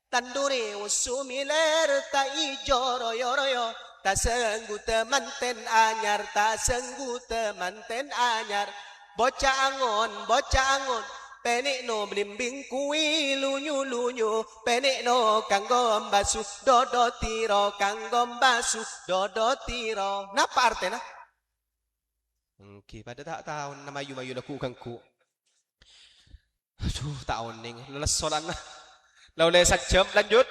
tanduri usumi ler, ta ijo royo, ta senggu temanten anyar, bocah angon, penik no blimbing kui lunyu, penik no kanggo basuh, dodo tiro, Napa artinya? Pada tak tahu nama mayu laku kangku. Aduh, tahun ning leles solan lah. Laulay jam lanjut.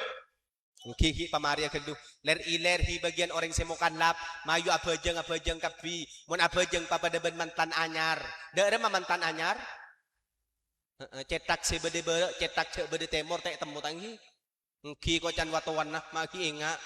Kiki pamaria kedua. Ler iler hi bagian orang semokan lap. Mayu abajeng kapi. Mun abajeng papadeben mantan anyar. Daerah mantan anyar. Cetak sebede cetak sebede temor tek temu tangi. Ki ko can watawan nah maki ingat.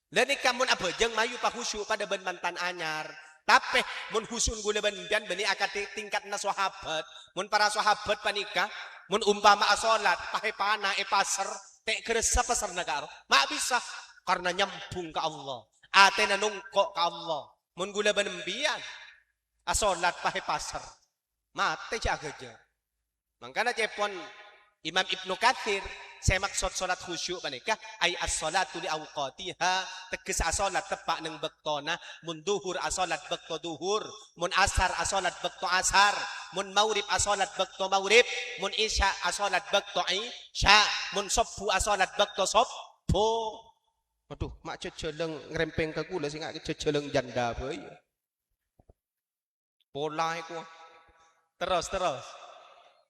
Dan nikah mun abajeng mayu pahusu pada ben mantan anyar. Tapi mun husun gula benbian beni akan tingkat na sahabat. Mun para sahabat panikah, mun umpama asolat, pahe pana pasar, tek keresa pasar negara. Mak bisa karena nyambung ke Allah. Ate na nungkok ke Allah. Mun gula benbian asolat pahe pasar. Mate jaga aja. Makanya cepon Imam Ibnu Katsir saya maksud solat khusyuk panikah ay as-salatu li awqatiha teges asolat tepak neng bektona mun duhur asolat bekto duhur mun asar asolat bekto asar mun maurib asolat bekto maurib mun isya asolat bekto isya mun sobbu asolat bekto sobbu. Aduh mak ceceleng ngerempeng ke kula sing ngak ceceleng janda bae pola iku terus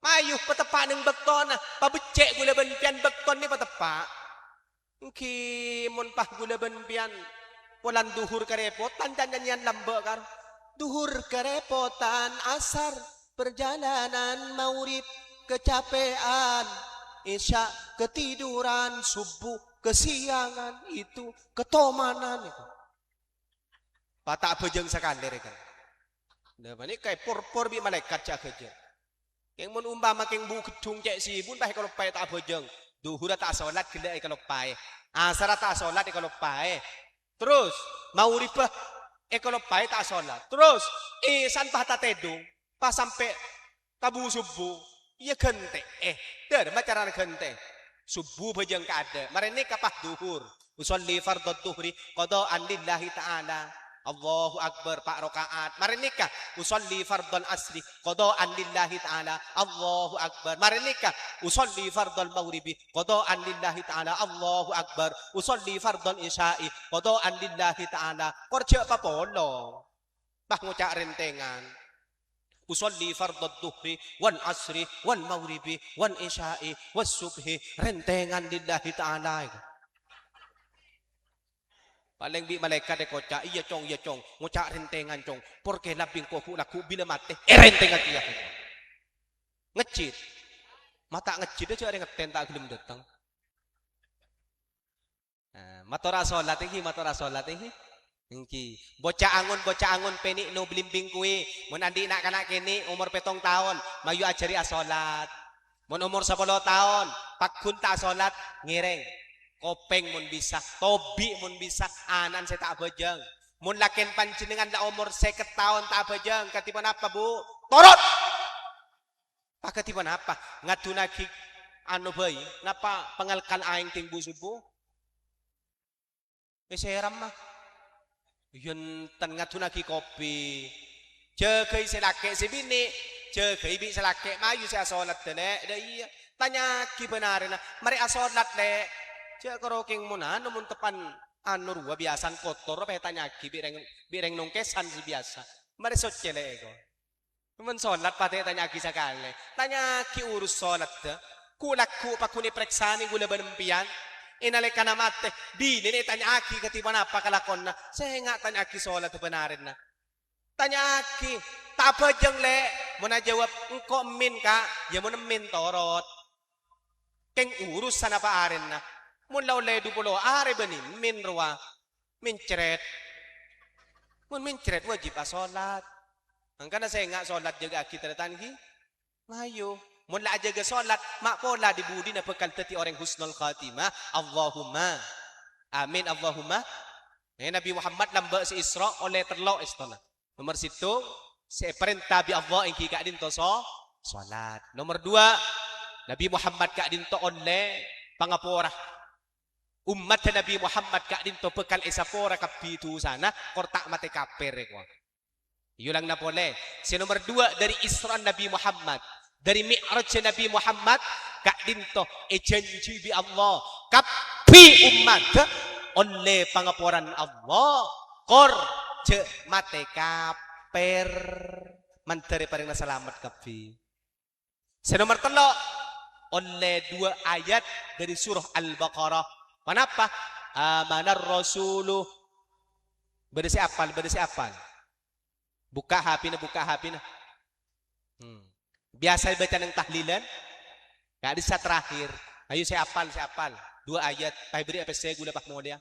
Mayuh petepak neng bektona, pabecek gula benpian bekton ni petepak. Ki mun pah gula benpian, polan duhur kerepotan dan nyanyian lambek kar. Duhur kerepotan asar, perjalanan maurib kecapean, isya ketiduran, subuh kesiangan itu ketomanan itu. Patak bejeng sekali kan. Nah ini kayak por bi malaikat cak aja. Yang mun umpama keng bu gedung cek sibun pah kalau pae tak bojeng. Duhur tak salat gila kalau pae. Asar tak salat kalau pae. Terus mauribah kalau pae tak salat. Terus isan pah tak tedung pas sampai tabu subuh. Iya gente. Der macara gente. Subuh bojeng kada. Marene kapah duhur. Usolli fardhu duhri qada'an lillahi ta'ala. Allahu Akbar pak rakaat. Mari nikah usolli fardhal asri qada'an lillahi ta'ala. Allahu Akbar. Mari nikah usolli fardhal maghribi qada'an lillahi ta'ala. Allahu Akbar. Usolli fardhal isya'i qada'an lillahi ta'ala. Korja apa polong? Bah ngucak rentengan. Usolli fardhad duhri wal asri wal maghribi wal isya'i was subhi rentengan lillahi ta'ala. Paling bi malaikat de kocak iya cong ngucak rentengan cong porque labing ko laku bila mate rentengan kia ngecit mata ngecit aja ada ngeten tak gelem datang matora salat iki bocah angon penik no blimbing kuwi mun andi nak kanak kene umur 7 tahun mayu ajari asolat mun umur 10 tahun pakun tak salat ngireng kopeng mun bisa, tobi mun bisa, anan saya tak bejeng. Mun lakin panjenengan la umur 50 tahun tak bejeng, katipan apa bu? Torot! Pak katipan apa? Ngadunagi anu bayi, napa pengalkan aing tinggu subuh? Seram mah. Yun tan ngadunagi kopi. Jagai selake si bini, jagai bi selake mayu saya salat dele, iya. Tanya ki benarin, mari asolat le. Cek keroking muna namun tepan anu ruwa biasan kotor apa tanya ki bireng nongkesan si biasa mari socele ego men salat pate tanya ki sakale tanya ki urus salat da kulaku pakuni preksani gula benempian inalika na mate di nene tanya ki katiban apa kalakon na saya nggak tanya ki salat benarin na tanya ki tak apa jeng le muna jawab engko min ka ya muna min torot keng urus sana pa aren na mun law le dupulo are bani min ruwa min ceret mun min ceret wajib salat angkana saya enggak salat jaga kita tangi mayo mun la jaga salat mak pola dibudi na bekal teti orang husnul khatimah Allahumma amin Allahumma Nabi Muhammad lamba si Isra oleh terlok istana Nomor situ, seperintah bi Allah yang kika dinto salat. Nomor dua, Nabi Muhammad kak dinto onle pangapora. Umat Nabi Muhammad kak dinto pekal isapora kapitu sana, kortak mate kaper ko. Yulang na pole. Si nomor dua dari Isra Nabi Muhammad, dari Mi'raj Nabi Muhammad kak dinto janji bi Allah kapi umat onle pangaporan Allah kor je mate kaper manteri paling selamat kapi. Si nomor telo onle dua ayat dari surah Al-Baqarah. Kenapa? Amanar Rasuluh. Berdesi apal. Buka HP na. Biasa baca ng tahlilan. Gak bisa terakhir. Ayo saya apal. Dua ayat. Tayo beri apa saya gula pak mulia.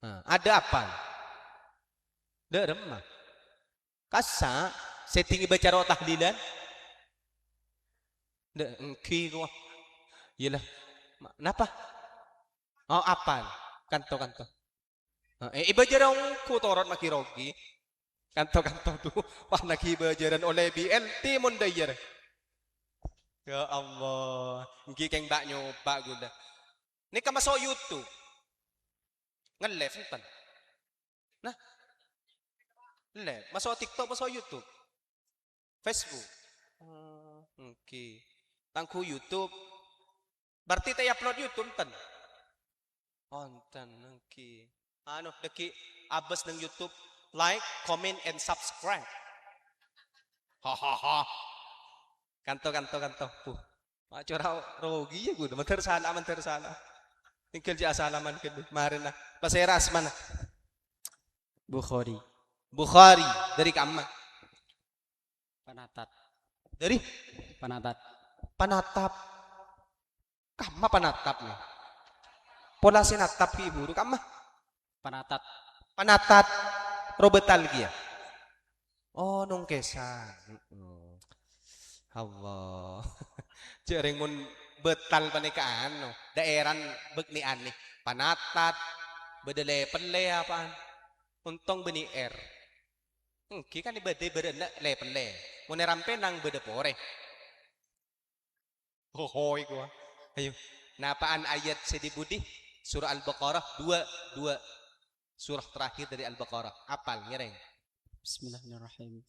Ada apal. Ada remah. Kasa. Saya tinggi baca roh tahlilan. Ada engki ko. Yalah. Kenapa? Oh apal. Kanto. Iba jarang kutorot makirogi. Kanto tu. Wah nakibajaran oleh BLT mondayar. Ya Allah. Ngi keng bak nyoba gula. Ni ka masuk YouTube. Nge-live ntan. Nah. Live. Masuk TikTok, masuk YouTube. Facebook. Okay. Tangku YouTube. Berarti tayo upload YouTube ntan. Ontan. Okay. Deki abas ng YouTube. Like, comment, and subscribe. Hahaha. Kanto. Macam rogi ya gue. Mantar salah. Tinggal je asalaman ke kemarin lah. Paseras mana? Bukhari. Dari kamma. Panatat. Dari? Panatap. Kamma panatap nih. Pola sinatap ibu. Kamma? Panatat. Robetal kia. Oh nung kesan. Allah. Jering mun betal panikaan no. Daeran begni ani. Panatat. Bedele pele apaan. Untong beni er. Ki kan ibede bedena le pele. Mun rampe nang bede pore. Hohoi gua. Ayo. Napaan ayat sedibudi? Surah Al-Baqarah 2. Surah terakhir dari Al-Baqarah. Apal ngereng. Bismillahirrahmanirrahim.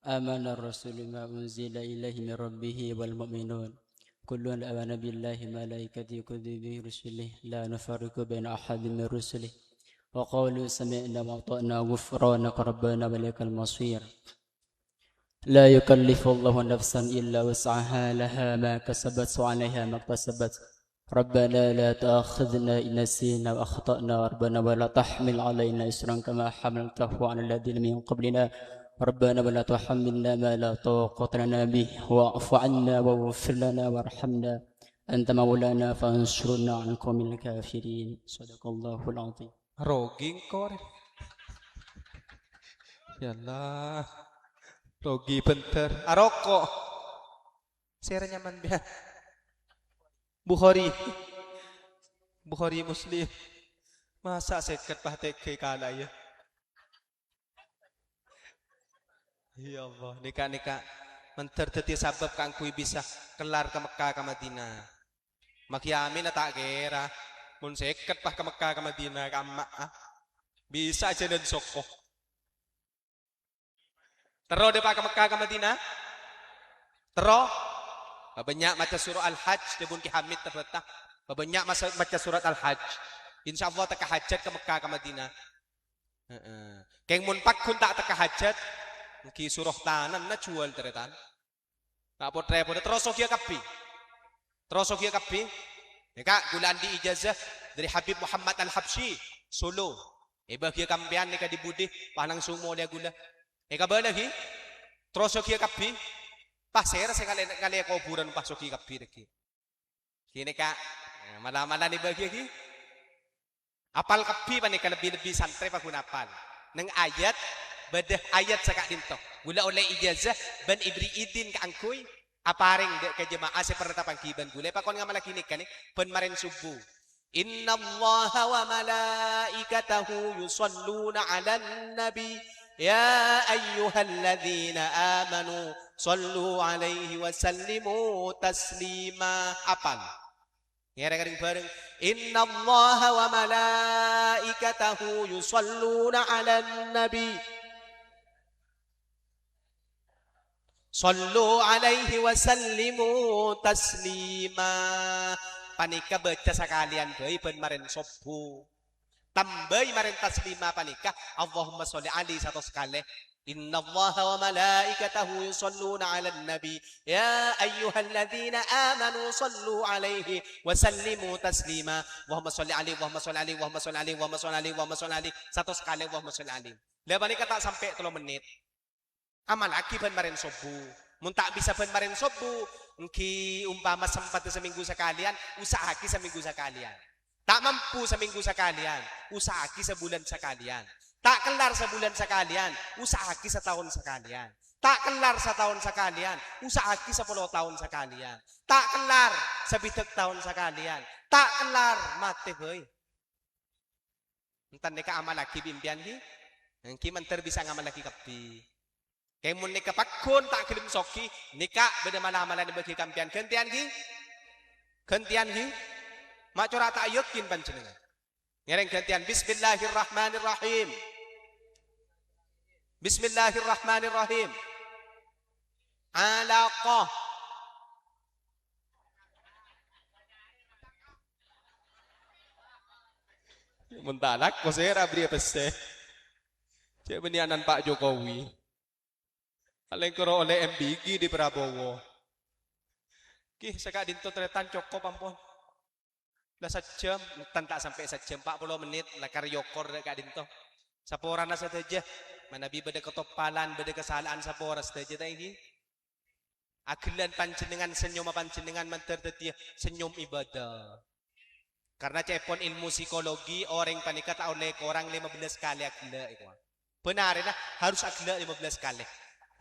Amana ar-rasulu ma unzila ilaihi min rabbih wal mu'minun. Kullun amana billahi malaikatihi wa kutubihi rusulihi la nufarriqu baina ahadin min rusulihi. Wa qalu sami'na wa ata'na ghufranaka rabbana wa ilaikal masir. La yukallifu Allahu nafsan illa wus'aha laha ma kasabat wa 'alayha ma iktasabat. ربنا لا تأخذنا إن نسينا وأخطأنا ربنا ولا تحمل علينا إسرا كما حملته على الذين من قبلنا ربنا ولا تحملنا ما لا طاقة لنا به واعف عنا واغفر لنا وارحمنا أنت مولانا فانصرنا على القوم الكافرين صدق الله العظيم. Rogi kor. Yalah. Rogi bentar. Aroko. Saya nyaman biar. Bukhari Muslim. Masa sekat pahte ke kala ya. Ya Allah, nika menter teti sabab kang kui bisa kelar ke Mekah ke Madinah. Makiami na tak kira. Mun sekat pah ke Mekah ke Madinah kama bisa aja dan soko. Tero de pa ke Mekah ke Madinah? Tero banyak maca surah Al-Hajj debun ki Hamid terletak. Banyak maca surat Al-Hajj. Insyaallah tak hajat ke Mekah ke Madinah. Keng mun pak kun tak hajat ki surah tanan na jual teretan. Tak potre terus kia kapi. Ya kak gulaan di ijazah dari Habib Muhammad Al-Habsyi Solo. Eba kia kampian ni ka dibudi panang sumo dia gula. Eka ba lagi? Terus kia kapi. Pasir saya kali kuburan pasuki kapi lagi. Kini kak malam-malam ni bagi lagi. Apal kapi pa ni lebih santai pa kun apal. Nang ayat bedah ayat sakak dinto. Gula oleh ijazah ban ibri idin ka angkuy. Aparing de ka jemaah sa pertapang kiban gula pa kon nga malaki kan pen marin subuh. Inna Allaha wa malaikatahu yusalluna 'alan nabi Ya ayyuhalladzina amanu sallu alaihi wa sallimu taslima. Apal. Ngereng bareng. Inna allaha wa malaikatahu yusalluna ala nabi. Sallu alaihi wa sallimu taslima. Panika baca sekalian bayi ben maren sobu. Tambahi maren taslima panika. Allahumma sholli alaihi satu sekali. Inna allaha wa malaikatahu yusalluna ala nabi. Ya ayyuhalladzina amanu sallu alaihi wa sallimu taslima. Allahumma sholli alaihi, Allahumma sholli alaihi, Allahumma sholli alaihi, Allahumma sholli alaihi, Allahumma sholli alaihi. Satu sekali Allahumma sholli alaihi. Lah panika tak sampai 3 menit. Amal lagi ben maren sobu. Mun tak bisa ben maren sobu, engki umpama sempat seminggu sekalian, usahaki seminggu sekalian. Tak mampu seminggu sekalian, usahaki sebulan sekalian. Tak kelar sebulan sekalian, usahaki setahun sekalian. Tak kelar setahun sekalian, usahaki 10 tahun sekalian. Tak kelar sebitek tahun sekalian. Tak kelar mati boy. Entar neka amal lagi bimpian ki, engki menter bisa ngamal lagi kepi. Kemun nika pakun tak kirim soki, nika beda mana amalan bagi kampian gentian ki, mak cora tak yakin panjenengan. Ngereng gantian Bismillahirrahmanirrahim. Bismillahirrahmanirrahim. Alaqah. Mentalak kosera beri peste. Cek benianan Pak Jokowi. Alengkoro oleh MBG di Prabowo. Kih sekak dinto tretan cokop ampun. Lah sejam, tak sampai sejam 40 menit lah karyokor kak dinto. Saporana saja. Mana bi beda ketopalan, beda kesalahan sapora saja tadi. Agilan panjenengan senyum panjenengan manter tetia senyum ibadah. Karena cepon ilmu psikologi orang panikat oleh orang 15 kali agila itu. Benar ya, harus agila 15 kali.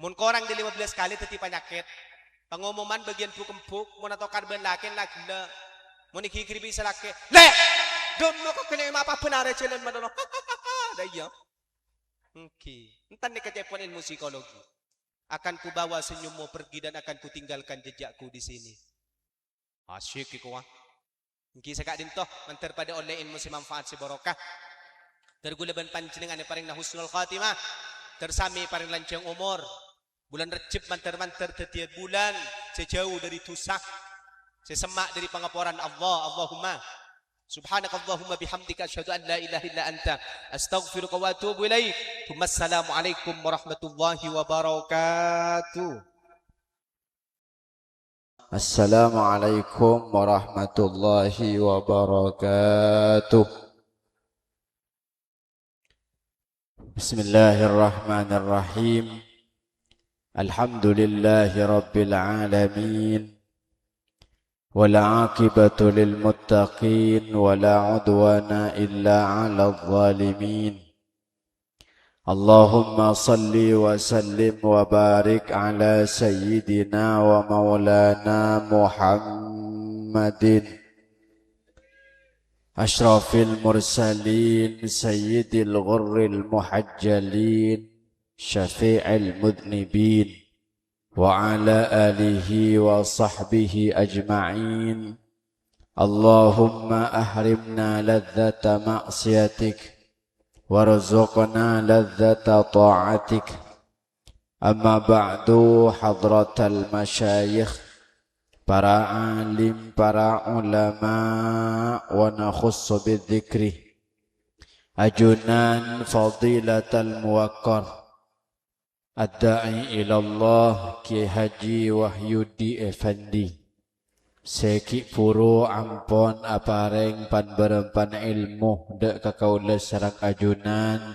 Mun korang di 15 kali teti penyakit. Pengumuman bagian puk-empuk, mun atau karben lakin agila. Mun ikikiri bisa laki. Le! Don mo kok kena apa benar jalan madono. Daya. Oke. Entar nih kecepon ilmu psikologi. Akan ku bawa senyummu pergi dan akan ku tinggalkan jejakku di sini. Asyik iku wah. Niki sekak dintoh mantar pada oleh ilmu si manfaat si barokah. Tergulaban panjenengan yang paling husnul khatimah. Tersami paling lancang umur. Bulan Rejab mantar-mantar setiap bulan sejauh dari tusak. Sesemak dari pengapuran Allah. Allahumma subhanakallahumma bihamdika asyhadu an la ilaha illa anta astaghfiruka wa atubu ilaik. Wassalamualaikum warahmatullahi wabarakatuh. Assalamualaikum warahmatullahi wabarakatuh. Bismillahirrahmanirrahim. Alhamdulillahi rabbil alamin. Wal 'aqibatu lil muttaqin wa la 'udwana illa 'alal zalimin. Allahumma salli wa sallim wa barik ala sayyidina wa maulana Muhammadin ashrafil mursalin sayyidil ghurril muhajjalin syafi'il mudnibin wa ala alihi wa sahbihi ajma'in. Allahumma ahrimna ladzata ma'siyatik warzuqna ladzata ta'atik. Amma ba'du, hadratal masyayikh, para alim, para ulama, wa nakhussu bidzikri ajunan fadilatal muwaqqar ad-da'i ila Allah Ki Haji Wahyudi Effendi. Seki puru ampon apareng pan berempan ilmu dek kakaula sarang ajunan.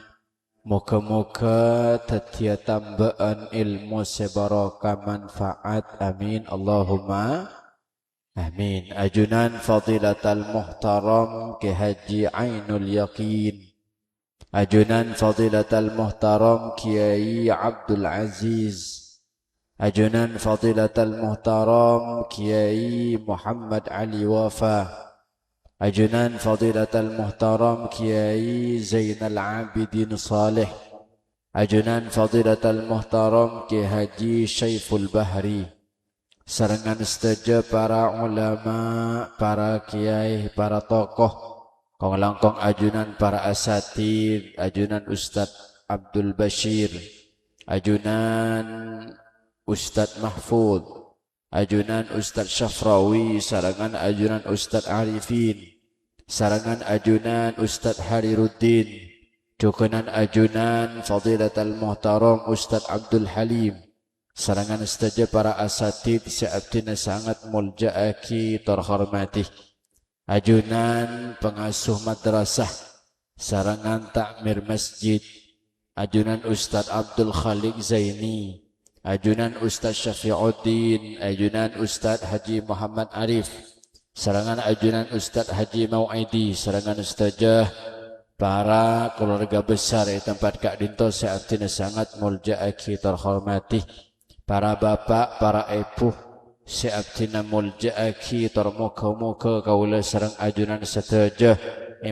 Moga-moga tetia tambaan ilmu sebarokah manfaat. Amin Allahumma amin. Ajunan fadilatal muhtaram Ki Haji Ainul Yaqin. Ajunan fadilatal muhtaram Kiai Abdul Aziz. Ajunan fadilatal muhtaram Kiai Muhammad Ali Wafa. Ajunan fadilatal muhtaram Kiai Zainal Abidin Saleh. Ajunan Fadilatul Muhtaram Ki Haji Syaiful Bahri. Serangan setuju para ulama, para kiai, para tokoh. Kong langkong ajunan para asatid, ajunan Ustaz Abdul Bashir, ajunan Ustaz Mahfud, ajunan Ustaz Syafrawi, sarangan ajunan Ustaz Arifin, sarangan ajunan Ustaz Hariruddin, cukunan ajunan Fadilatul Muhtaram Ustaz Abdul Halim, sarangan setuju para asatid seabdina sangat mulja'aki terhormati. Ajunan pengasuh madrasah, sarangan takmir masjid, ajunan Ustaz Abdul Khaliq Zaini, ajunan Ustaz Syafi'uddin, ajunan Ustaz Haji Muhammad Arif, sarangan ajunan Ustaz Haji Mau'idi, sarangan ustazah para keluarga besar di tempat Kak Dinto seabdina sangat mulja'aki terhormati, para bapak, para ibu seabdina mulja'aki termuka-muka kaula sareng ajunan setuju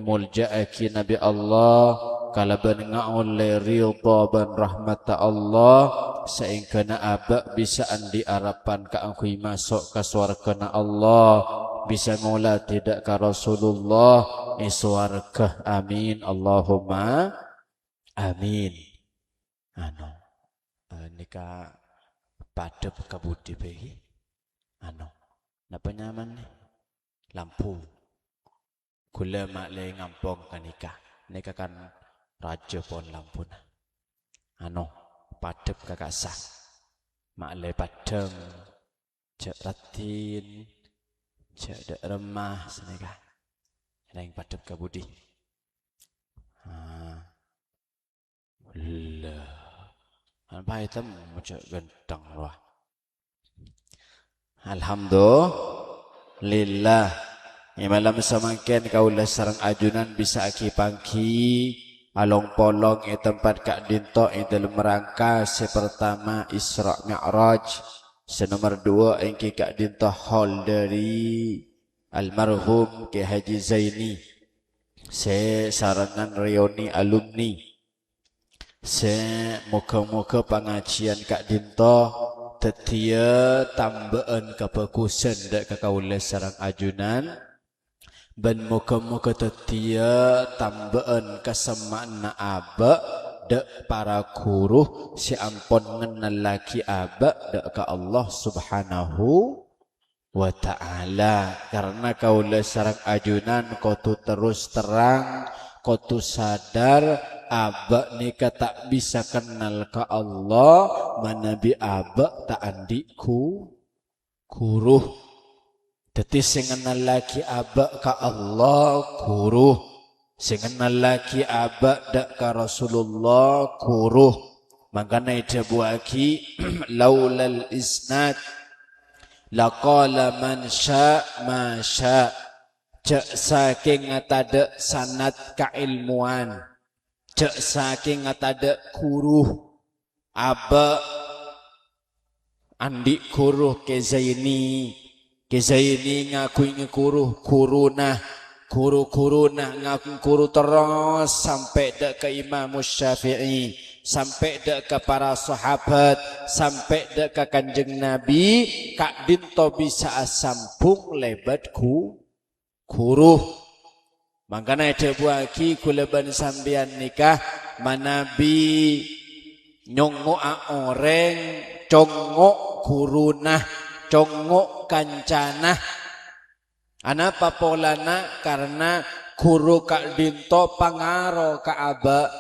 mulja'aki Nabi Allah kalaban nga'ulai ridha ban rahmat Allah seingkana abak bisa andi harapan ka angkui masuk ke swarga Allah bisa mula tidak ka Rasulullah swarga amin Allahumma amin. Nika padep kabudi behi napa nyaman nih lampu gula mak le ngampong kanika nika kan raja pon lampu padep kakasah mak le padem cek ratin cek dek remah senika yang padep kabudi lah apa itu macam gentang loh. Alhamdulillah. Malam semakin kaulah sarang ajunan bisa aki pangki along polong tempat Kak Dinto dalam rangka sepertama Isra Mi'raj, senomor 2 engki Kak Dinto hall dari almarhum Ki Haji Zaini, se sarangan reuni alumni, se muka-muka pengajian Kak Dinto tetia tambahan kebagusan dak kakaulah sarang ajunan ben muka-muka tetia tambahan kesemakna aba dak para guru si ampun ngenal lagi aba dak ka Allah Subhanahu wa ta'ala karena kaulah sarang ajunan kotu terus terang kotu sadar abak nika tak bisa kenal ke Allah manabi abak tak andiku guru teti sing kenal lagi abak ke Allah guru sing kenal lagi abak dak ke Rasulullah guru makanya jabuaki laulal isnad laqala man sya ma sya cek saking ngatada sanad kailmuan cek saking ngatada guru aba andi guru ke Zaini ngaku guru guru ngaku guru terus sampai dak ke Imam Syafi'i sampai dak ke para sahabat sampai dak ke Kanjeng Nabi Kak Dinto bisa sambung lebatku guru makanya ada buaki kuleban sambian nikah manabi nyongok orang congok gurunah congok kancana anapa polana karena guru Kak Dinto pangaro ka aba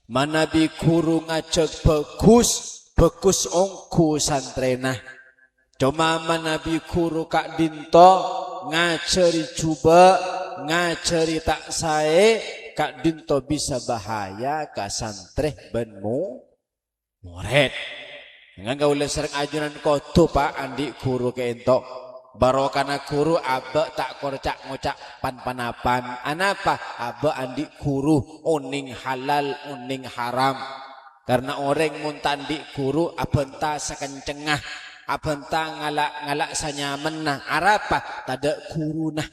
manabi guru ngajak bagus ongku santrena cuma manabi guru Kak Dinto ngajari coba ngajari tak sae Kak Dinto bisa bahaya ka santreh benmu murid dengan gaula sering ajunan koto Pak andi guru ke ento barokana guru aba tak korcak ngocak pan-panapan anapa aba andi guru uning halal uning haram karena orang muntandi guru abenta sekencengah abenta ngalak sanyaman nah arapa tada guru nah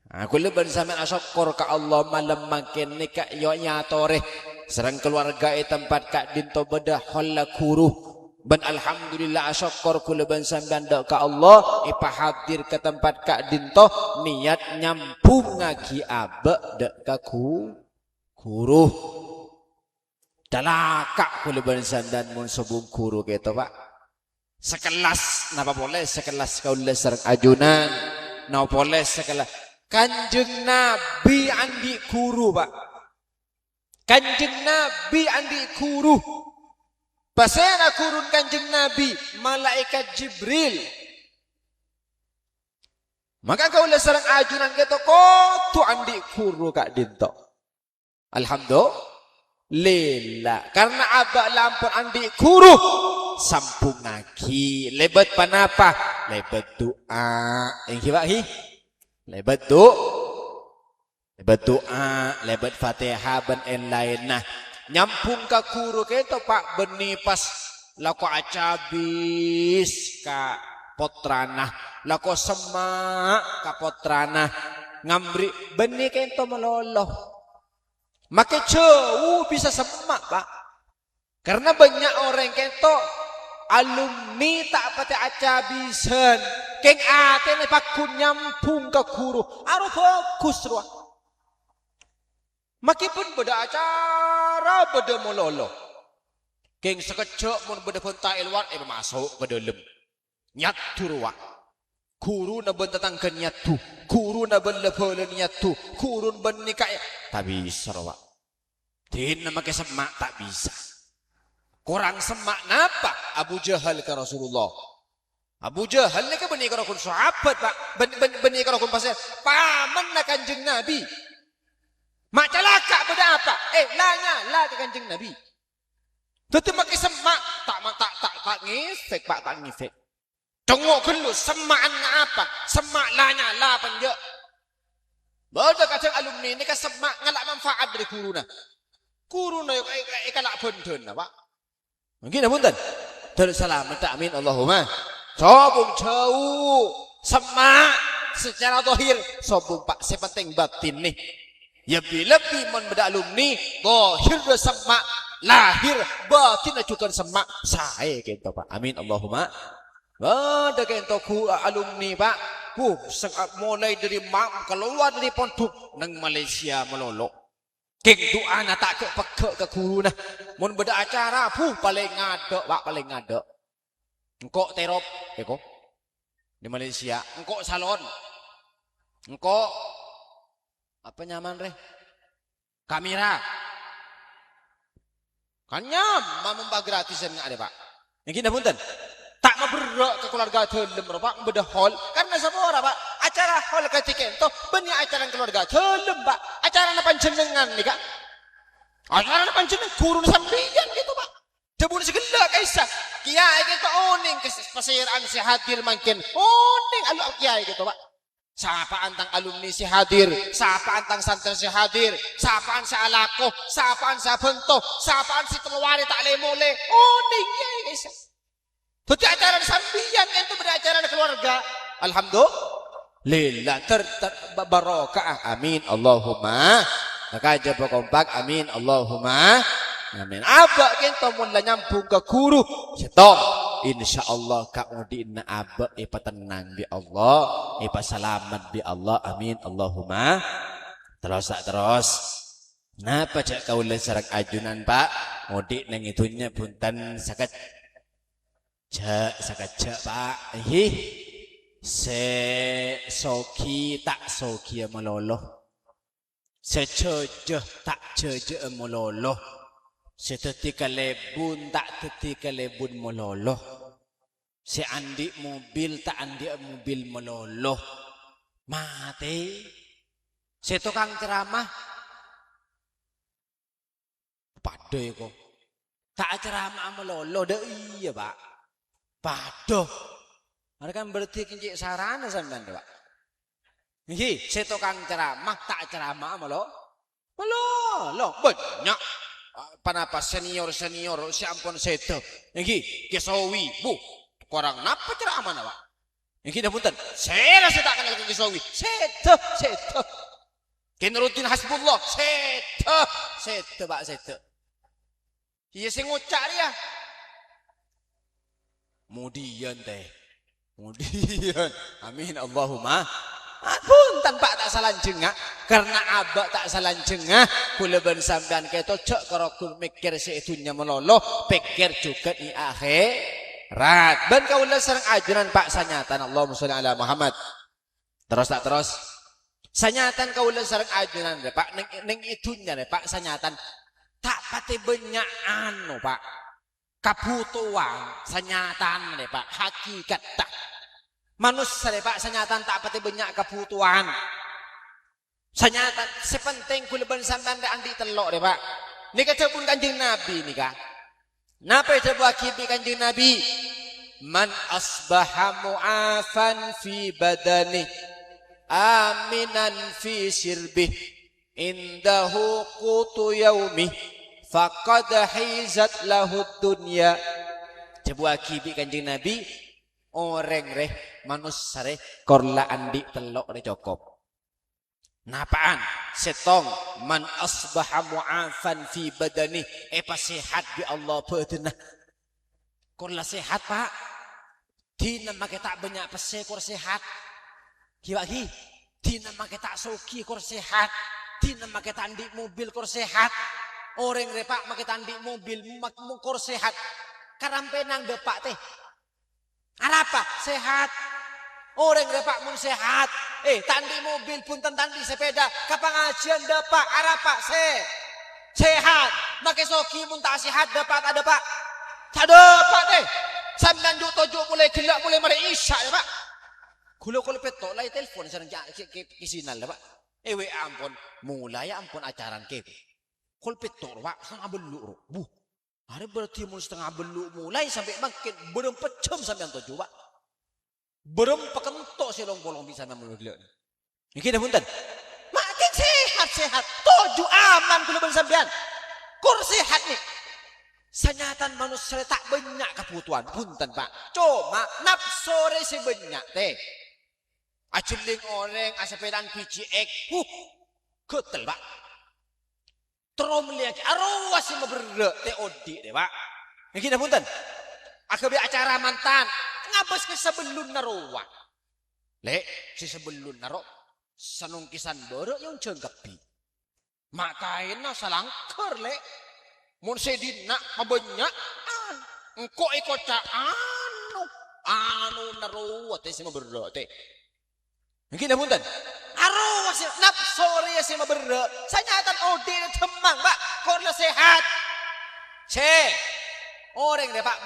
aku leban sampean asyukur ka Allah malam makin nika yo nyatore serang keluarga tempat kak dinto bedah holla kuruh ban alhamdulillah syukur kula ban sampean dak ka Allah ipa hadir ke tempat kak dinto niat nyampung ngagi abek dak ka kuruh dalakak kula ban sampean mun sebung kuruh gitu Pak sekelas napa boleh sekelas kaula sareng ajunan napa boleh sekelas Kanjeng Nabi andi guru Pak Kanjeng Nabi andi guru pasena kurun Kanjeng Nabi malaikat Jibril maka kaula sareng ajunan kita kotu andi guru kak dinto alhamdulillah karena abak lampun andi guru sampung ngagi lebat panapa lebat doa yang kiba lebat doa lebat fatihah ben lain nah nyampung ka guru keto Pak beni pas lako acabis ka potrana lako semak ka potrana ngambri beni keto meloloh make jauh bisa semak Pak karena banyak orang keto alumni tak pati acabisan keng ate ne pakun nyampung ke guru aru fokus ruah makipun beda acara beda mololo keng sekejap mun beda pentai luar masuk ke dalam nyatu ruah guru na ben tetangkan nyatu guru na ben lepolen nyatu guru ben nikah tak bisa ruah tin na make semak tak bisa kurang semak napa Abu Jahal ke Rasulullah Abu Jahal ni ke benih kerokun sahabat Pak benih kerokun pasal paman na Kanjeng Nabi mak celaka beda apa la ke Kanjeng Nabi tetep makin semak tak ngifek Pak tak ngifek tengok dulu semaan apa semak lanya la penje bodoh kacang alumni ni ke semak ngalak manfaat dari guru na ikalak benden Pak mungkin punten terus selamat amin Allahumma sobung jauh semak secara zahir sobung Pak sepenting batin nih ya lebih mon beda alumni zahir semak lahir batin juga semak saya gitu Pak amin Allahumma ada kento alumni Pak mulai dari keluar dari pondok nang Malaysia melolok keng doa na tak ke peke ke guru nah mun beda acara paling ngadek Pak paling ngadek engkau terop eko di Malaysia engkau salon engkau apa nyaman reh kamera kan nyaman membah gratisan nggak ada Pak yang kini punten tak maberok ke keluarga telem Pak beda hall karena semua Pak acara hall ketika itu benih acara keluarga telem Pak acara panjenengan nih Kak acara panjenengan kurun sambian gitu Pak jebul segala kaisa kiai kita oning kesiraan si hadir makin oning alu kiai gitu Pak sapaan tang alumni si hadir sapaan tang santri si hadir sapaan si alako sapaan si bento sapaan si keluar tak lemole oning kiai kaisa itu acara sambian itu beracara keluarga alhamdulillah barokah amin Allahumma maka aja kompak amin Allahumma amin abak kita mula nyampung ke guru setong insyaallah kak udin abak ipa tenang di Allah ipa selamat di Allah amin Allahumma terus napa cak kau lesarak ajunan Pak mudik nang itunya punten sakit Pak se soki tak soki meloloh se cejeh tak cejeh meloloh se tetika lebun tak tetika lebun meloloh se andi mobil tak andi mobil meloloh mati se tukang ceramah padhe kok tak ceramah meloloh dah iya Pak padoh, mereka kan berarti kincik sarana sampean Pak. Nggih, setukang ceramah tak ceramah lo banyak. Panapa senior si ampun seto. Nggih, kesawi, Bu. Korang napa ceramah na Pak? Nggih dah punten. Saya tak kenal kesawi. Seto. Ken rutin hasbullah, seto Pak seto. Iya sing ngucak dia. Kemudian teh. Kemudian. Amin Allahumma. Pun tanpa tak salah jengah. Karena abak tak salah jengah. Kula ben sampean keto cek karo mikir seitunya meloloh. Pikir juga di akhirat. Ben kaula sareng ajaran Pak sanyatan Allahumma sholli ala Muhammad. Terus tak terus. Sanyatan kaula sareng ajaran Pak ning itunya Pak sanyatan. Tak pati banyak anu Pak. Kabutuhan sanyatan Pak. Hakikat tak. Manusia Pak sanyatan tak pati banyak kebutuhan. Sanyatan sepenting kulaban sampean andi telok deh Pak. Nika pun Kanjeng Nabi nika. Napa itu buat kibi Kanjeng Nabi? Man asbaha mu'afan fi badani aminan fi sirbih indahu qutu yaumi faqad hizat lahu dunya. Coba kibi Kanjeng Nabi orang reh manusia reh korla andi telok reh cokop. Napaan setong man asbaha mu'afan fi badani pas sehat bi Allah badanah. Korla sehat Pak. Dina make tak banyak pese kor sehat. Kiwagi dina make tak soki kor sehat. Dina make tandi mobil kor sehat. Orang reh Pak make tandi mobil kor sehat. Karampenang depak teh. Arapa sehat. Orang repak mun sehat. Tandi mobil pun tandi sepeda. Kapangajian depak arapa sehat. Make soki pun tak sehat depak tak depak. Tak depak teh. 9 juta mulai gelap mulai mari isya ya Pak. Kulo petok lai telepon sareng kisinal ya Pak. Ewe ampun mulai ampun acaran ke. Kul petok Pak setengah beluk. Buh. Hari berarti mun setengah beluk mulai sampai makin berempat jam sampai 7 Pak. Berempat kentok silong bolong bisa memang gelak. Iki dah punten. Makin sehat. 7 aman kula ben sampean. Kur sehat nih. Sanyatan manusia tak banyak kebutuhan punten Pak. Cuma nafsore si banyak teh. Ajeling orang asepedan PCX. Ketel Pak. Terom lihat arwah si meberek teh odi deh Pak. Iki dah punten. Akabe acara mantan ngabes ke sebelum narowa. Lek si sebelum naro sanung kisan boro yang jengkepi. Makaina salangker lek. Mun sedina mabanyak engko ikoca anu narowa teh si meberek teh. Iki dah punten. Arwah si nafsore si meberek. Sanyatan odi temang Pak. Korla sehat. Orang deh Pak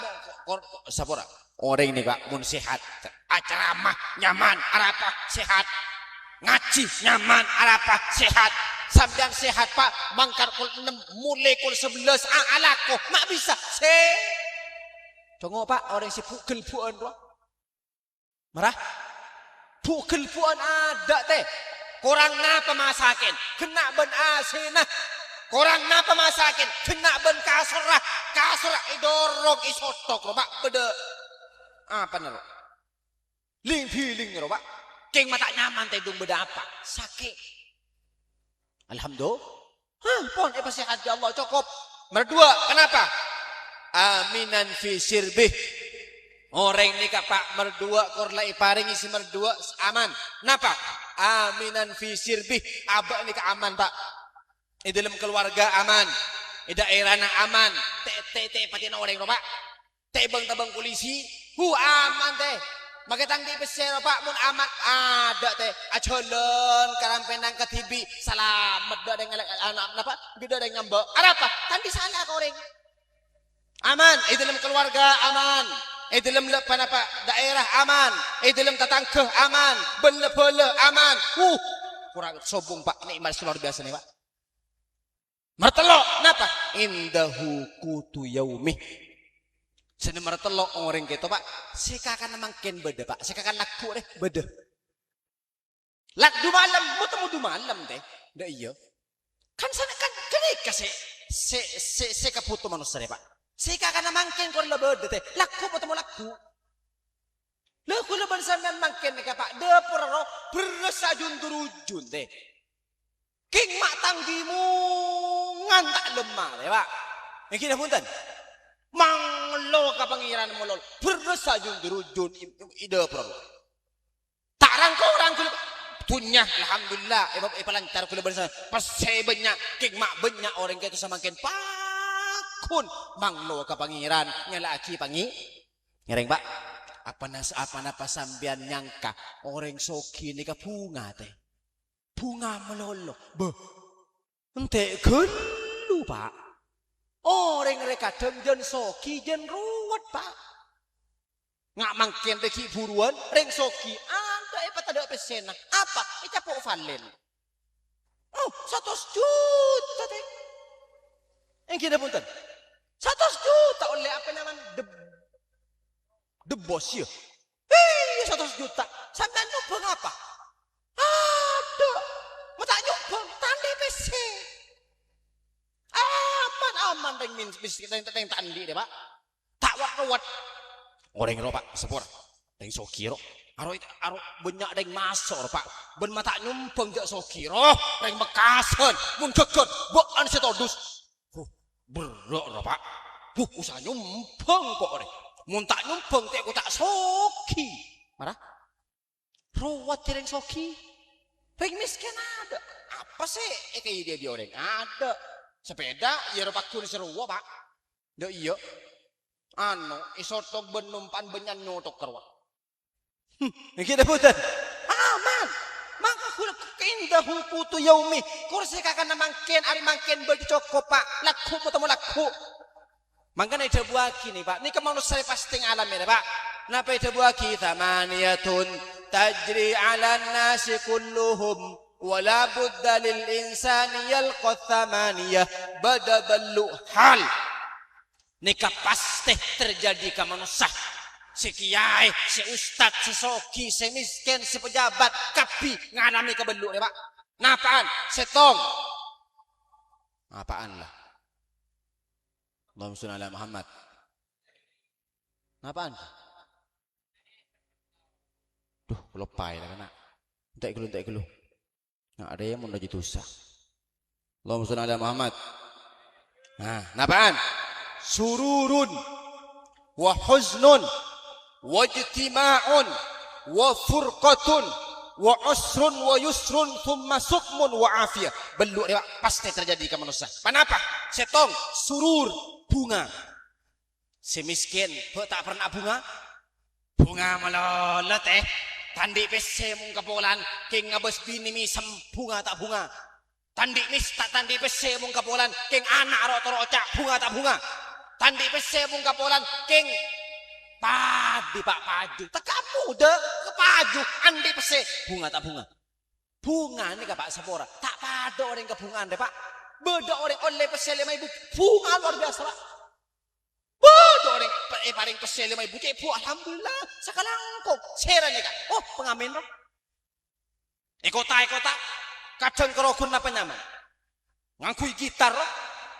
sapora. Orang ini Pak mun sehat. Acara mah nyaman arapa sehat. Ngaji nyaman arapa sehat. Sampean sehat Pak mangkar kul 6 mulai kul 11 alako mak bisa Congo Pak orang si pukul puan roh. Marah? Pukul puan ada teh. Korang napa masakin? Kena ben asinah. Korang napa masakin? Kena ben kasurah. Kasurah idorok isotok roh Pak beda. Apa naro? Ling piling roh Pak. Keng mata nyaman teh dung beda apa? Sakit. Alhamdulillah. Pon pasti hati Allah cukup. Berdua, kenapa? Aminan fi sirbih. Orang ni Pak merdua korla iparing isi merdua aman. Napa? Aminan fi sirbih. Abak ni aman Pak. Di dalam keluarga aman. Di daerah aman. Teh patin orang no Pak. Teh bang polisi. Aman teh. Makitang di pesero Pak mun aman ada teh acolon karampenang ketibi salamet da dengan anak apa bida dengan nyamba apa tandi salah ka orang aman dalam keluarga aman dalam lepan apa daerah aman dalam tetangga aman bele-bele aman kurang sombong Pak nikmat luar biasa nih Pak martelok napa indahu qutu yaumih senemar telok orang gitu Pak. Sekakan makin beda Pak. Sekakan laku deh beda. Lak du malam, mutu malam deh. Dah iya. Kan sana kan kenika se kaputo manusia deh Pak. Sekakan makin kau lebih beda deh. Laku mutu laku. Laku lebih sana makin nih Pak. Dapur roh bersajun turujun deh. King mak tanggimu ngantak lemah deh Pak. Iki dah punten. Manglo ka pangeran molol. Bersajun dirujun ide pro. Tak rangkul punya alhamdulillah palancar kula bersama pasai banyak king mak banyak orang kita semakin pakun manglo ka pangeran nyalaki pangi ngereng Pak apa napa sambian nyangka orang soki ni ka bunga teh bunga melolo beh ente gelu Pak orang mereka jen soki jen ruwet Pak ngak mangken deki buruan reng soki apa tak ada pesena apa capok valen 100 juta teh yang kita punten 100 juta oleh apa namanya the boss ya 100 juta sampai nyumbang apa ada mau tak nyumbang tanda PC aman reng miskin yang tandi deh Pak tak wat orang ro Pak sepur reng soki ro Aro banyak deng masuk Pak. Ben mata nyumpeng jak sokiro, reng mekasen, mun geget, bokan setodus. Berok ro Pak. Usah nyumpeng kok reng. Mun tak nyumpeng teh aku tak soki. Marah? Ruwat reng soki. Reng miskin ada. Apa sih kayak dia orang? Ada. Sepeda ya ro Pak kun seruwa Pak. Dah iya. Isotok ben numpan benyan nyotok kerwa. Kita putar aman maka kula keindah hukutu yaumi kursi kakak namangken ari mangken bel dicokop Pak laku ketemu laku mangkana ida buaki nih Pak ini kemana saya pasti ngalamin Pak napa ida buaki thamaniyatun tajri ala nasi kulluhum wala budda lil insani yalqa thamaniyah badaballu hal nikah pasti terjadi ke manusia si kiai, si ustad, si soki, si miskin, si pejabat, kapi ngalami kebeluk ya Pak. Napaan? Setong. Apaan lah? Allahumma sholli ala Muhammad. Napaan? Duh, lepai lah kena. Tak kelu. Nah, ada yang mau jadi dosa. Allahumma sholli ala Muhammad. Nah, napaan? Sururun wa huznun wajtima'un wa furqatun wa usrun wa yusrun thumma sukmun wa afiyah beluk dia pasti terjadi ke manusia kenapa setong surur bunga si miskin tak pernah bunga melolo teh tandi pese mung kapolan king ngabes bini misem bunga tak bunga tandi mis tak tandi pese mung kapolan king anak roto-roca bunga tak bunga tandi pese mung kapolan king padi Pak paju tekamu deh ke paju andi pese bunga tak bunga ini ke Pak Sapora tak pada orang ke bunga deh Pak beda orang oleh pese 5.000 bunga luar biasa Pak beda orang paling pese 5.000 cepu alhamdulillah sekalangkong seranya kan pengamen dong kota kadang kerokun apa nyaman ngangkui gitar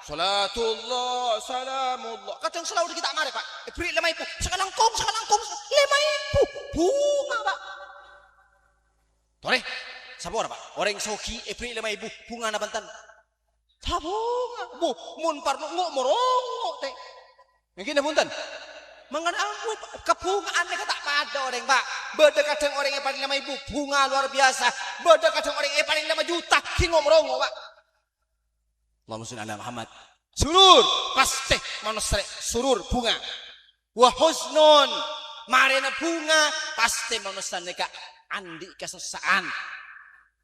Salatullah, salamullah. Kadang selalu kita marah Pak. Beri 5.000. Sekalangkong 5.000. Bunga Pak. Tore, sabar Pak. Orang soki, beri 5.000. Bunga na bantan. Bunga. Mun parno ngok morongok teh. Yang kena buntan. Mangan ambu kebungaan ni tak pada orang Pak. Beda kadang orang yang paling 5.000. Bunga luar biasa. Beda kadang orang yang paling 5 juta. Kingok morongok Pak. Allahumma sholli ala Muhammad. Surur pasti manusia surur bunga. Wa husnun marina bunga pasti manusia neka andi kesesaan.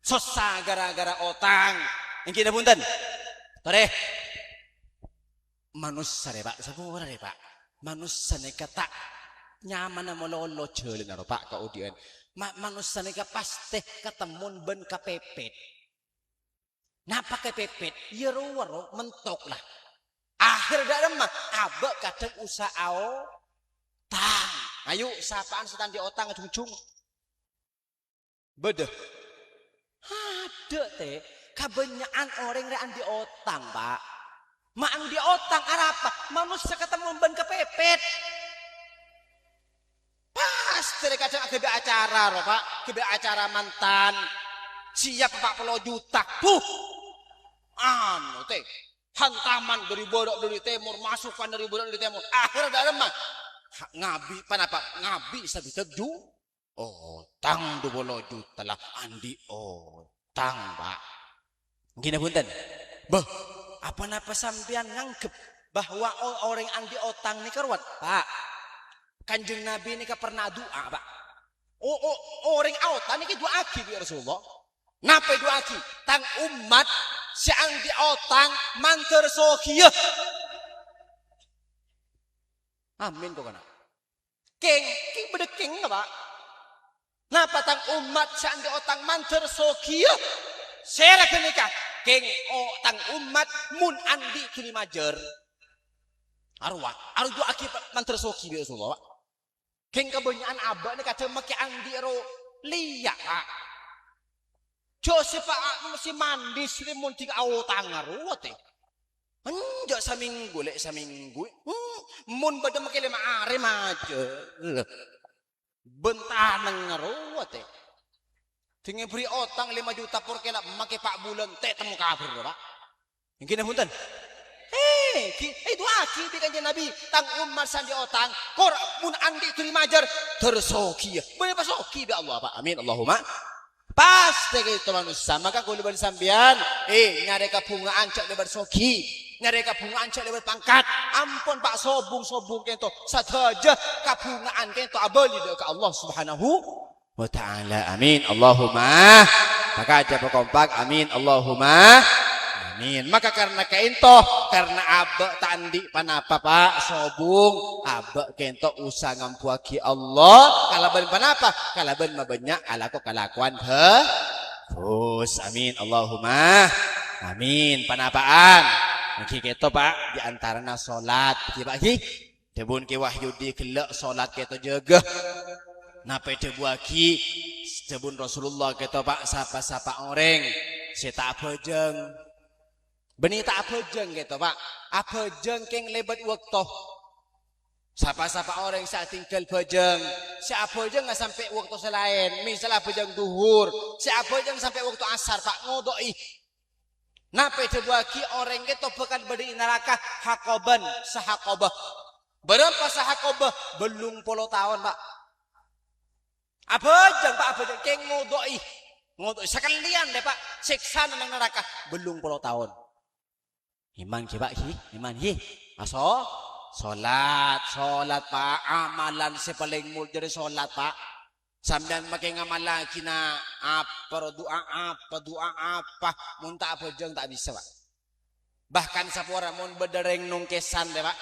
Sosa gara-gara otang. Yang kita punten. Tore. Manusia deh Pak, sabura deh Pak. Manusia neka tak nyaman melolo jeuleun aro Pak kaudian. Manusia neka pasti ketemu ben kapepet. Napa kepepet? Ya ruwaro mentok lah. Akhir dak mah abek kadang usaha tang. Ayo sapaan setan di otang ujung-ujung. Beda. Ada teh kebanyakan orang yang di otang Pak. Mak di otang apa? Manusia ketemu ben kepepet. Pasti kadang agak acara loh Pak. Agak acara mantan. Siap 40 juta. Tuh. Teh Hantaman dari barat dari timur, masukan dari barat dari timur. Akhirnya ada mah. Ngabi panapa? Ngabi sabi tedu. Otang 20 juta lah andi otang, Pak. Gini punten. Bah, apa napa sampean nganggep bahwa orang andi otang ni karuat, Pak? Kanjeng Nabi ni pernah doa, Pak. Orang otang ni dua aki bi Rasulullah. Napa dua aki? Tang umat si andi otang manter sohiyah. Amin kok kana. King bedeking Pak. Napa tang umat si andi otang manter sohiyah. Sera kenika king tang umat mun andi kini majer. Arwah dua aki manter soki bi Rasulullah. King kebanyakan abah ni kata make andi ro liya, Pak. Jo si mandi si mun tiga otang arwah teh. Enjak saminggu lek saminggu. Mun bade make 5 hari maje. Bentanang arwah teh. Tinggal beri otang 5 juta por kena make Pak bulan teh temu kafir, Pak. Yang kena punten. Itu aki di kanjeng Nabi tang umat sandi otang kor mun andi tu majar tersoki. Bener pas soki bi Allah, Pak. Amin Allahumma. Pasti gitu manusia. Maka kalau lebar sambian, nyari kepungaan cak lebar soki, nyari kepungaan cak lebar pangkat. Ampun Pak sobung kento saja kepungaan kento abali ke Allah Subhanahu wa ta'ala. Amin Allahumma. Maka aja berkompak. Amin Allahumma. Amin. Maka karena kento, karena abek tandi panapa Pak sobung, abek kento usah ngampuaki Allah. Kalaban panapa? Kalaban mabanyak alako kalakuan terus. Amin Allahumma. Amin. Panapaan? Mungkin kento Pak di antaranya solat. Tiba ki, debun ke wahyudi kelak solat kento jaga. Napa debuaki? Debun Rasulullah kento Pak sapa-sapa orang. Saya tak apa jeng. Benih tak apa jeng gitu Pak. Apa jeng keng lebat waktu. Sapa-sapa orang saat tinggal bajeng. Siapa jeng nggak sampai waktu selain. Misalnya bajeng duhur. Siapa jeng sampai waktu asar Pak ngodoi. Napa dibagi orang gitu bukan beri neraka hakoban sahakobah. Berapa sahakobah? Belum 10 tahun Pak. Apa jeng Pak? Apa jeng keng ngodoi. Ngodoi sekalian deh Pak. Siksa nang neraka belum 10 tahun. Iman ki Pak iman hi. Maso salat Pak amalan si paling mul dari salat Pak. Sampean make ngamalan kina doa apa munta apa jeung tak bisa Pak. Bahkan sapora mun bedereng nung kesan deh Pak.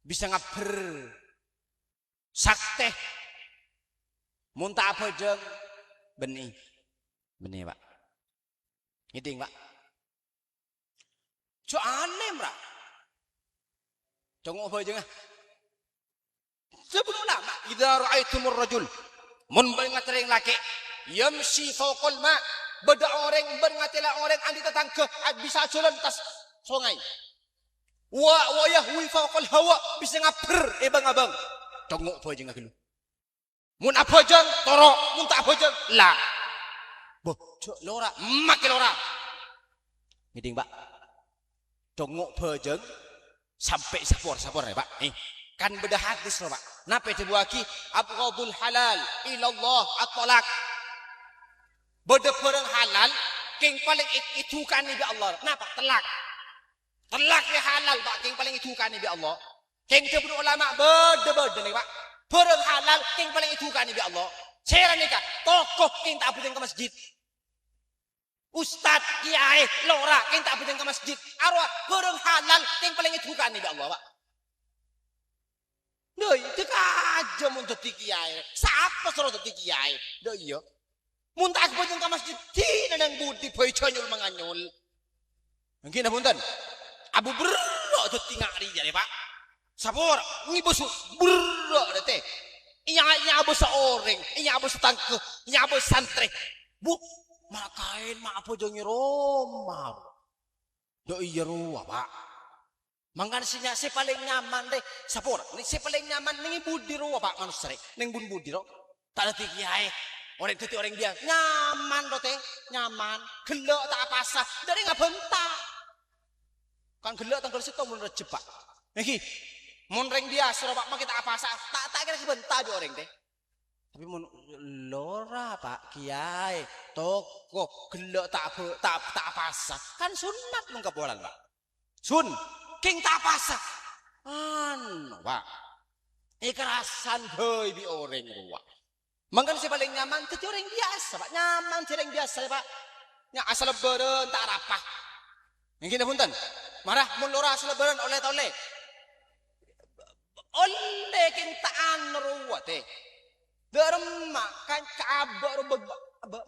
Bisa ngaper sakte munta apa jeung benih Pak. Ngiting Pak. So aneh mra. Congok apa aja sebelum lama idza ra'aitumur rajul mun bengatring laki yamshi fawqal ma beda orang bengatila orang andi tetangke bisa jalan tas sungai wa yahwi fawqal hawa bisa ngaper abang congok apa aja ngakelu mun apa jang toro mun tak apa jang la boh lora mak lora ngiting Pak. Congok bajeng sampai sapor ya Pak. Kan beda hadis loh Pak. Napa dibuaki abghadul halal ilallah at-talaq. Beda perang halal king paling itu kan bi Allah. Napa? Telak. Telak ya halal Pak king paling itu kan bi Allah. King tebru ulama beda nih Pak. Perang halal king paling itu kan bi Allah. Saya nikah tokoh king tak puting ke masjid. Ustad kiai lora king tak bujang ke masjid arwah bareng halal king paling itu kan ya Allah Pak. Doi tek aja mun dadi kiai. Siapa suruh dadi kiai? Doi yo. Mun tak bujang ke masjid tina nang budi boyonyul manganyul. Mungkin punten. Abu berro dadi ngari jare Pak. Sapor ngibus berro teh. Iya abu seorang, iya abu setangke, iya abu santri. Bu makain mak apa jongi Roma. Do iya ruwa Pak. Mangkan sinya si paling nyaman deh. Sapor, si paling nyaman ning budi ruwa Pak manusia. Ning bun budi ro. Tak ada kiai. Orang itu orang dia nyaman do teh, nyaman. Gelok tak pasah dari ngabentak. Kan gelak tanggal situ mun rejep Pak. Niki mun reng biasa Pak mah kita apa tak kira bentar jo orang teh. Tapi mun lora Pak Kiai toko gelak tak apa kan sunat mun kabolan Pak. Sun king tak apa Pak. Ikerasan heuy bi orang ruak. Mangkan si paling nyaman teh orang biasa Pak. Nyaman si orang biasa Pak. Nya asal lebaran tak rapah. Mungkin punten. Marah mun lora asal lebaran oleh. Oleh king taan ruwat teh. Derem mak kan kabar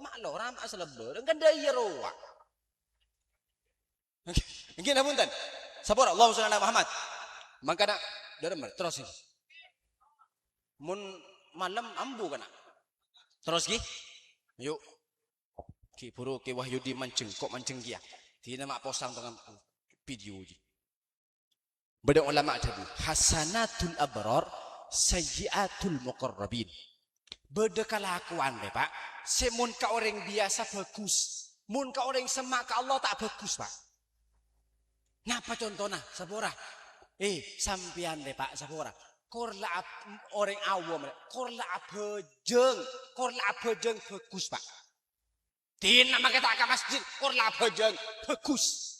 mak lora mak asal lebaran kan daya ruwat. Mungkin punten. Sabar Allah subhanahu Muhammad. Mangkana derem terus ini. Mun malam ambu kana. Terus ki. Yuk. Ki puru ki Wahyudi mancing kia. Tina mak posang dengan video ji. Beda ulama ada bu. Hasanatul abrar sayyiatul muqarrabin. Beda kelakuan deh Pak. Semun ka orang biasa bagus. Mun ka orang semak ka Allah tak bagus Pak. Napa contohnya? Sabora. Sampian deh Pak Sabora. Korla orang awam. Korla abejeng bagus Pak. Tina maka tak ke masjid korla bajang bagus.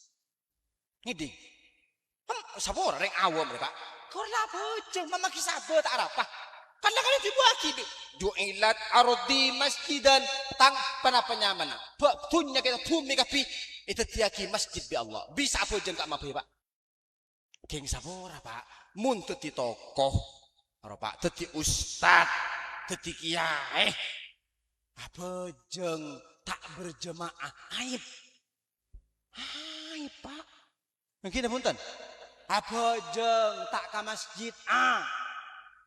Ngidi. Sabor reng awam Pak. Korla bajang mama kisabah tak apa. Karena kali dibuat gitu. Ju'ilat ardi masjidan tanpa penyamanan. Baktunya kita bumi kapi itu tiaki masjid bi Allah. Bisa bajang tak mampu Pak. Geng sabor Pak. Mun teti tokoh. Pak teti ustad, teti kiai. Bajang tak berjemaah aib Pak mungkin punten apa jeng tak ke masjid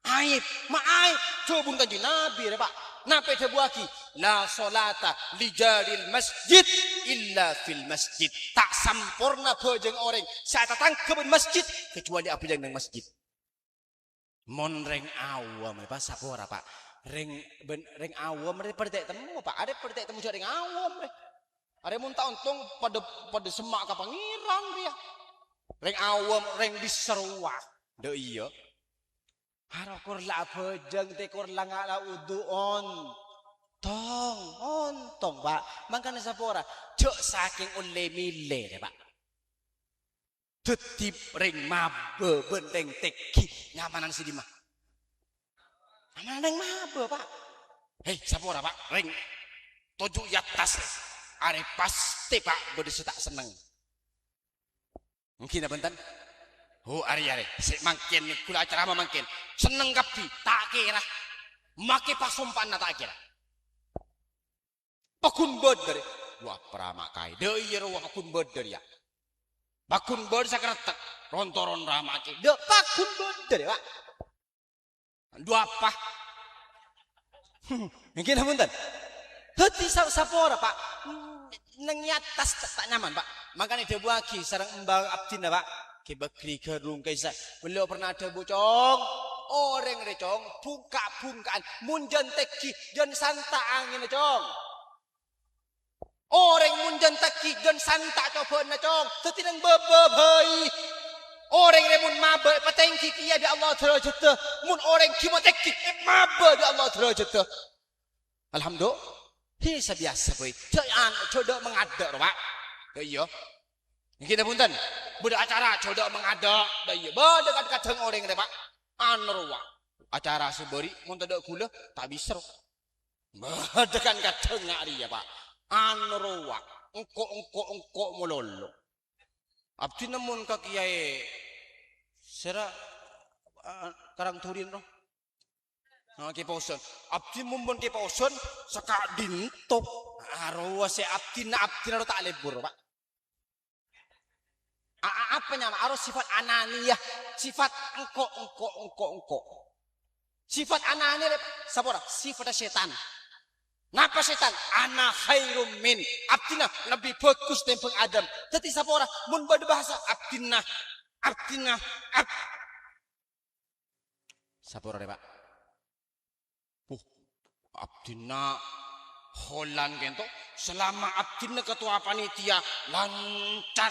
aib aib coba kanjeng Nabi Pak nape tebuaki la solata li jaril masjid illa fil masjid tak sampurna bajeng orang saat datang ke masjid kecuali apa yang nang masjid mon reng awam Pak sapora Pak Reng awam mereka pertek temu Pak. Ada pertek temu reng awam. Ada mun tak untung pada semak ka pangeran dia. Reng awam reng diseruah. De iya. Harap korla bejeng te korla ngala uduon. Tong Pak. Mangkana sapora cek saking ule mile Pak. Tetip reng mabe benteng teki nyamanan sidimah. Mana yang maba Pak? Sapora Pak, ring tujuh yatas, are pasti Pak bodi tak seneng. Mungkin apa enten? Are, si mangkin kula acara apa mangkin? Seneng kapi, tak kira, make pasumpan tak kira. Pakun boder, wah prama kai, dei wah pakun boder ya. Pakun boder sakretek, rontoron ramaki, de pakun boder Pak. Dua apa? Mungkin apa enten? Hati sapora Pak. Nang atas tak nyaman Pak. Makanya dia buaki sarang embang abdina Pak. Kebakri kerung kaisa. Beliau pernah ada bocong. Orang recong buka-bukaan munjan teki dan santa angin cong. Orang munjan teki dan santa coba na cong. Tetinang bebebei. Orang remun maba patengki kia di Allah derajat. Mun orang kimotekki maba di Allah derajat. Alhamdulillah. Ini biasa boy. Jangan coba mengadak Pak. Iya. Kita punten. Budak acara coba mengadak. Iya. Dekat kadang orang Pak. Anruwa. Acara seberi mun tak gula tak bisa. Dekat kadang ngari ya Pak. Anruwa. Engko mololo. Abdi namun kakiai sera karang turin roh. Kiposon. Abdi mumpun kiposon sekak dintok. Arwah se abdi na tak lebur Pak. Apa nama? Arwah sifat ananiyah, sifat engko. Sifat ananiyah sapora, sifat setan. Napa setan? Ana khairum min. Abdina lebih bagus daripada Adam. Jadi sapora mun bahasa abdina. Sapora deh Pak. Abdina Holland gento selama abdina ketua panitia lancar.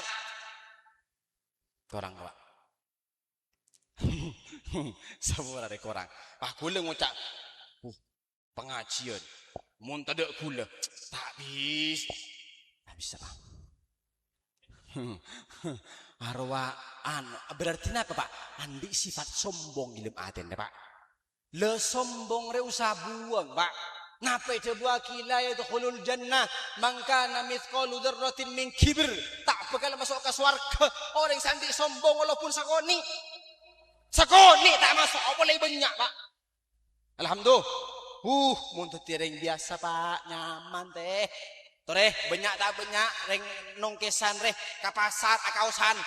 Korang Pak. Sabura deh korang. Pak kula ngucap pengajian. Mun tak ada kula. Tak habis. Tak bisa Pak. Arwaan. Berarti apa Pak? Andi sifat sombong ilmu aten Pak. Le sombong re usah buang Pak. Napa itu buah kila yadkhulul jannah maka namithqalu dzarratin min kibr. Tak bakal masuk ke swarga orang sandi sombong walaupun sakoni. Sakoni tak masuk boleh banyak Pak. Alhamdulillah. Mun tireng biasa Pak, nyaman teh. Tore banyak tak banyak reng nongkesan reh ka pasar akausan.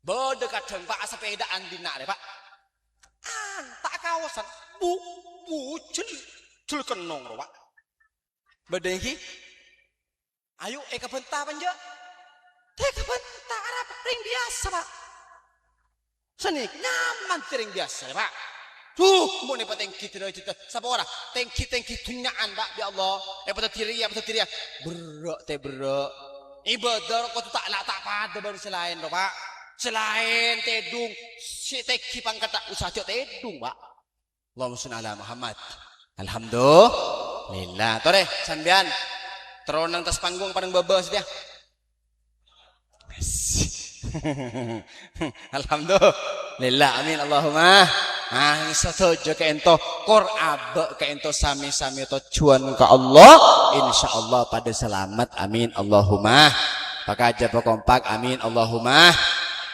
Bode kadang Pak sepedaan dina re Pak. Tak kawasan cel kenong ro Pak. Bede iki. Ayo eka benta panja. Teh ka benta arab ring biasa Pak. Seni nyaman ring biasa Pak. Tuh, mau nih tengki tidak cerita. Siapa orang? Tengki tunyaan Pak ya Allah. Pada tiria. Berok teh berok. Ibadah kau tu tak pada baru selain ro Pak. Selain tedung, si tengki pangkata usaha tedung Pak. Allahumma sholli ala Muhammad. Alhamdulillah. Tore sampean teronang tas panggung pareng bebas dia. Alhamdulillah. Amin Allahumma. Setuju ke ento Qur'an ke ento sami-sami to cuan ke Allah insyaallah pada selamat amin Allahumma. Pakai aja kompak amin Allahumma.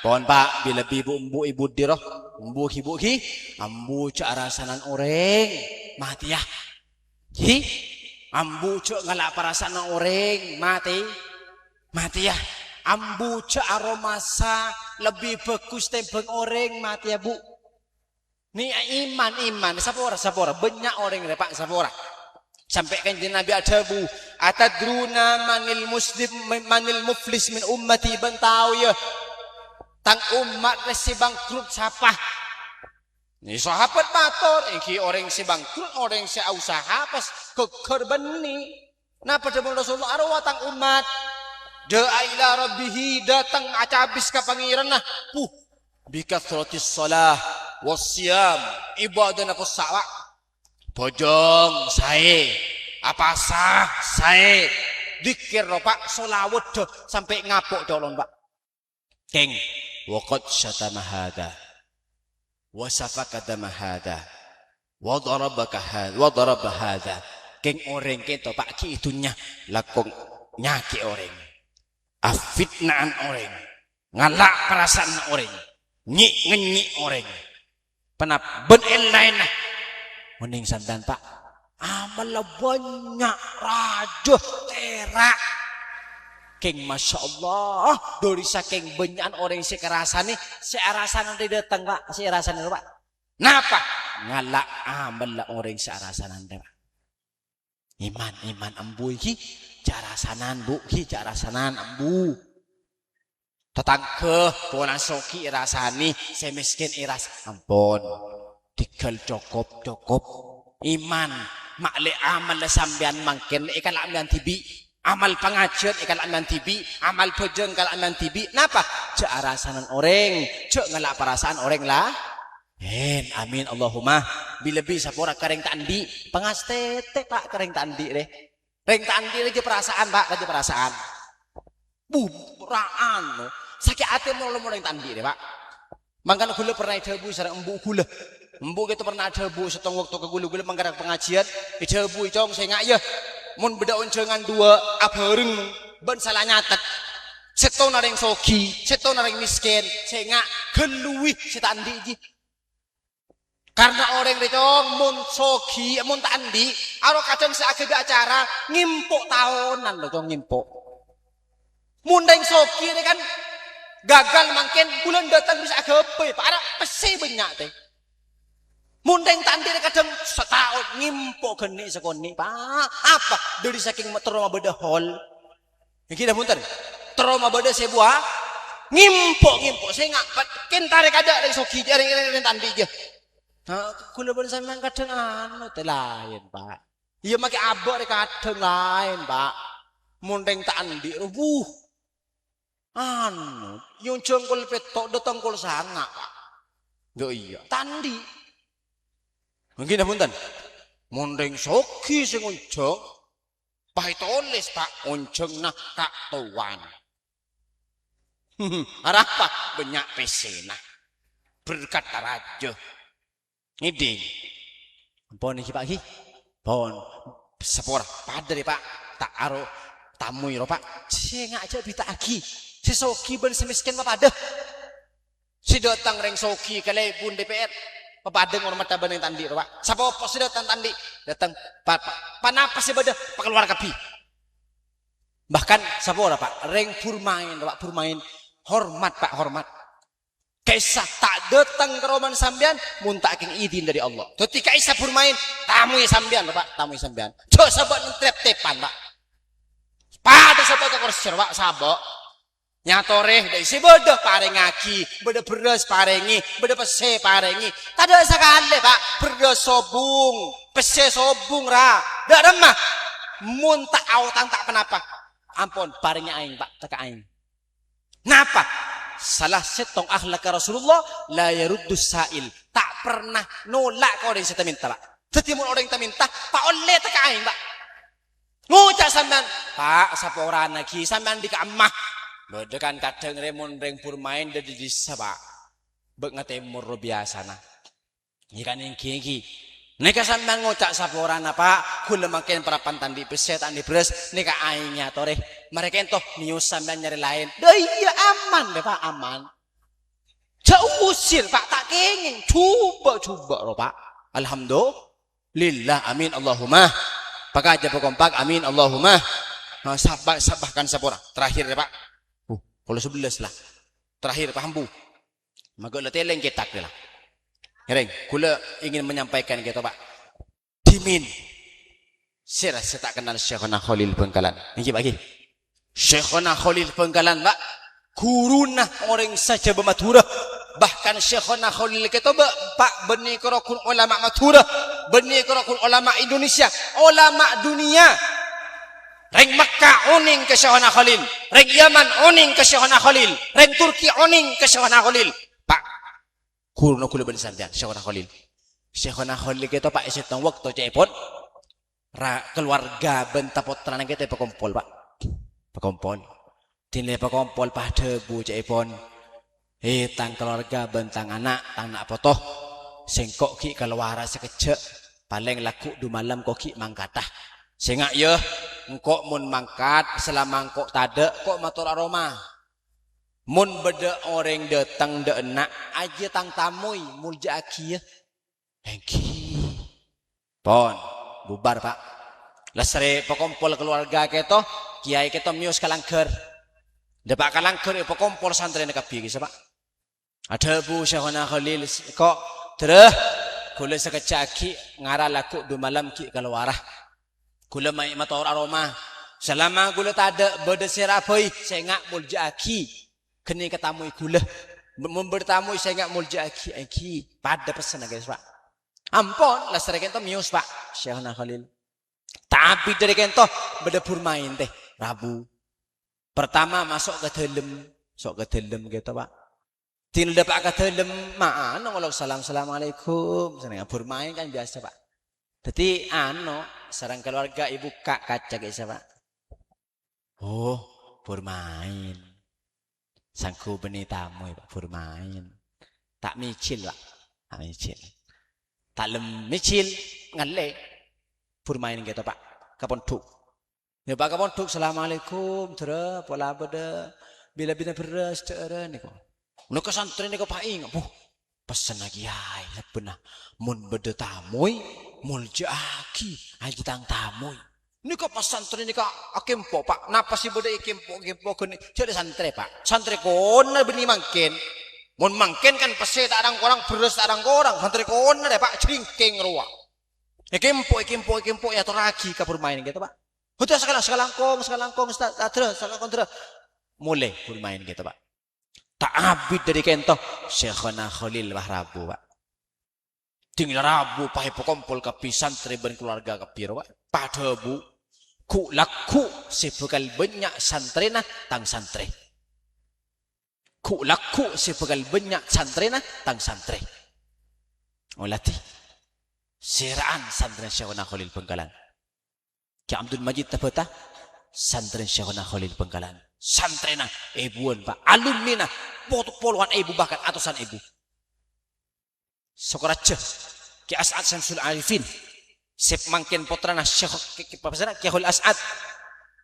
Pohon Pak bila ibu diroh umbu ibu ki ambu cak rasanan oreng mati ya. Ji ambu cak ngalak perasaan oreng mati ya. Ambu cak aromasa lebih bagus tembeng oreng mati ya Bu. Ni iman sapora banyak orang re Pak sapora. Sampai kan Nabi ada Bu atadruna manil muflis min ummati bantau ya. Tang umat resi bangkrut siapa? Ni sahabat matur, iki orang si bangkrut, orang si usaha pas keker beni. Napa demun Rasulullah arwah tang umat? Da'a ila rabbihi datang acabis ka pangeran nah. Bikathratis shalah wasyam ibadah na kusawa. Bojong sae, apa sah sae. Dikir Pak solawat sampai ngapuk dolon Pak. Keng waqad syatama hadha wa safaka dama hadha wa daraba hadha. Keng orang keto Pak ki itunya lakong nyaki orang afitnaan orang ngalak perasaan orang ngenyi orang penap ben lain mending sandan Pak amal banyak rajo terak. Keng Masya Allah dari saking banyak orang si kerasan nih si arasan nanti datang Pak si arasan itu Pak. Napa? Ngalak amal lah orang si arasan nanti Pak. Iman ambu iki carasanan Bu ki carasanan ambu. Tetangke pola soki irasani saya miskin iras ampun tikel cukup iman makle amal lah sambian mangkin ikan ambian tibi. Amal pengajian ikan aman tibi, amal bojong kalau aman tibi. Napa? Cek arasanan orang, cek ngelak perasaan orang lah. Amin Allahumma. Bila bisa pora kering tandi, pengastete Pak kering tandi deh. Kering tandi aja perasaan Pak, aja perasaan. Buraan, sakit hati mau yang tandi deh Pak. Makanya gula pernah debu sareng embu gula. Embu kita pernah debu setong waktu ke gula manggarak pengajian, debu cong saya ngak ya. Mun beda oncengan dua abareng ben salah nyatet seton nareng soki seton nareng miskin sehingga geluih setandi ji karena orang recong mun soki mun tandi aro kadang seagak acara ngimpuk tahunan loh cong ngimpuk mun deng soki ini kan gagal mungkin bulan datang bisa agak apa para pesi banyak teh mundeng tandi kadang setahun ngimpuk geni sekoni Pak apa dari saking trauma beda hol yang kita munter trauma beda sebuah ngimpuk saya nggak kentar ada dari soki jaring tandi aja nah kula beda sampean kadang anu teh lain Pak iya make abok kadang lain Pak mundeng tandi Yung jengkol petok datang kol sanga Pak. Yo iya, tandi. Mungkin punten. Mondeng soki sing unjeng. Pahit oles Pak, unjeng nak kak tuan. Arapa banyak pesena. Berkata raja. Ngiding. Ampun iki Pak iki. Pon sepora padre Pak. Tak aro tamu iro Pak. Sing aja bita agi. Si soki ben semiskin Pak padeh. Si datang reng soki kale pun DPR. Papadeng orang mata beneng tandi Pak. Sapa opo si datang tandi. Datang panapa si beda pakeluar kapi. Bahkan sapa ora Pak, reng purmain Pak, purmain hormat Pak, hormat. Kaisa tak datang ke roman sambian mun tak king izin dari Allah. Ketika Isa purmain tamu sambian Pak, tamu sambian. Jo sabak trep-tepan Pak. Pada sabak ke kursi Pak, sabak. Nyatoreh dari si bodoh pareng aki, bodoh beras parengi, bodoh pese parengi. Tak ada sekali Pak, beras sobung, pese sobung ra. Dak remah. Mun tak autan tak kenapa. Ampun, parengnya aing Pak, tak aing. Napa? Salah setong akhlak Rasulullah la yaruddus sa'il. Tak pernah nolak kau orang yang minta Pak. Setiap orang yang minta, Pak oleh tak aing Pak. Ngucap sampean, Pak, sapa ora lagi sampean di kamah. Bedekan kadang remon reng purmain dari desa Pak. Bek ngatemur biasa nah. Ikan yang kiki. Neka sampean ngocak saporana Pak. Kula makin perapan tandi beset tandi beres. Neka aingnya toreh. Mereka entoh nius sampean nyari lain. Dah iya aman deh Pak, aman. Jauh usir Pak, tak kenging. Coba loh Pak. Alhamdulillah, amin Allahumma. Pakai aja kompak, amin Allahumma. Nah, sabahkan sapora. Terakhir ya Pak. Kalau 11 lah. Terakhir paham Bu. Maka teleng ketak lah. Hereng, kula ingin menyampaikan gitu Pak. Dimin. Saya tak kenal Syekhona Khalil Bengkalan. Niki bagi. Syekhona Khalil Bengkalan Pak. Guruna orang saja bermaturah. Bahkan Syekhona Khalil kita Pak benih kerokun ulama maturah. Benih kerokun ulama Indonesia. Ulama dunia. Reng Makkah oning ke Syekhona Khalil. Reng Yaman oning ke Syekhona Khalil. Reng Turki oning ke Syekhona Khalil. Pak, kuruno kula ben sampean Syekhona Khalil. Syekhona Khalil kita Pak setong waktu cepot. Keluarga bentapot tenan kita pakompol Pak. Pakompol. Dinle pakompol pada bu cepon. Tang keluarga bentang anak, tang nak potoh. Sengkok ki keluara sekejap. Paling laku du malam kok ki mangkatah. Sengak ya, engkau mun mangkat selama engkau tade kok matur aroma. Mun beda orang datang de enak aja tang tamui mulja aki ya. Engki. Pon, bubar Pak. Lesre pekompol keluarga keto, kiai keto mius kalangker. Depak kalangker ya pekompol santri nak kapi kisah Pak. Ada Bu Syekhona Khalil kok terus kula sekejaki ngara laku du malam ki keluarah. Gula mai mator aroma. Selama gula tak ada berdesir apai, saya ngak mulja aki. Kini ketamui gula. Membertamui saya ngak mulja aki. Pada pesan guys Pak. Ampun, lasar kento mius Pak. Syekhona Khalil. Tapi dari kento berdapur main teh. Rabu. Pertama masuk ke dalam. Sok ke dalam gitu Pak. Tidak dapat ke dalam. Mana kalau assalamualaikum. Senang bermain kan biasa Pak. Jadi sarang keluarga ibu kak kaca guys Pak. Oh, bermain. Sangku benih tamu Pak, bermain. Tak micil Pak. Tak micil. Tak lem micil ngale. Bermain gitu Pak. Kaponduk. Ya Pak kaponduk assalamualaikum. Terus pola beda bila beras cara niko. Nuka santri niko paing. Pesan lagi ay benar. Mun beda tamu. Mulja aki aja tang tamu. Ini kok pas santri ini kak akempo Pak. Napa sih beda ikempo kene? Jadi santri Pak. Santri kona beni mangken. Mun mangken kan pese tak arang orang beres tak arang orang. Santri kona deh Pak cringking ruang. Ikempo ya teragi kabur main gitu Pak. Udah sekalangkong terus mulai bermain gitu Pak. Tak abid dari kento Syekhona Khalil Wahrabu Pak. Tinggal Rabu pakai pekompol kapi santri ben keluarga kapi Pak. Pada Bu ku laku sebekal banyak santri nah tang santri. ku laku si pegal banyak santri nah tang santri olati siraan santri Syekhuna Khalil Bengkalan Ki Abdul Majid tapata santri Syekhuna Khalil Bengkalan santri nah ibuan pak alumni nah puluhan ibu bahkan atusan ibu Sokaraja Ki As'ad Syamsul Arifin sep mangkin putrana Syekh Ki Khalil As'ad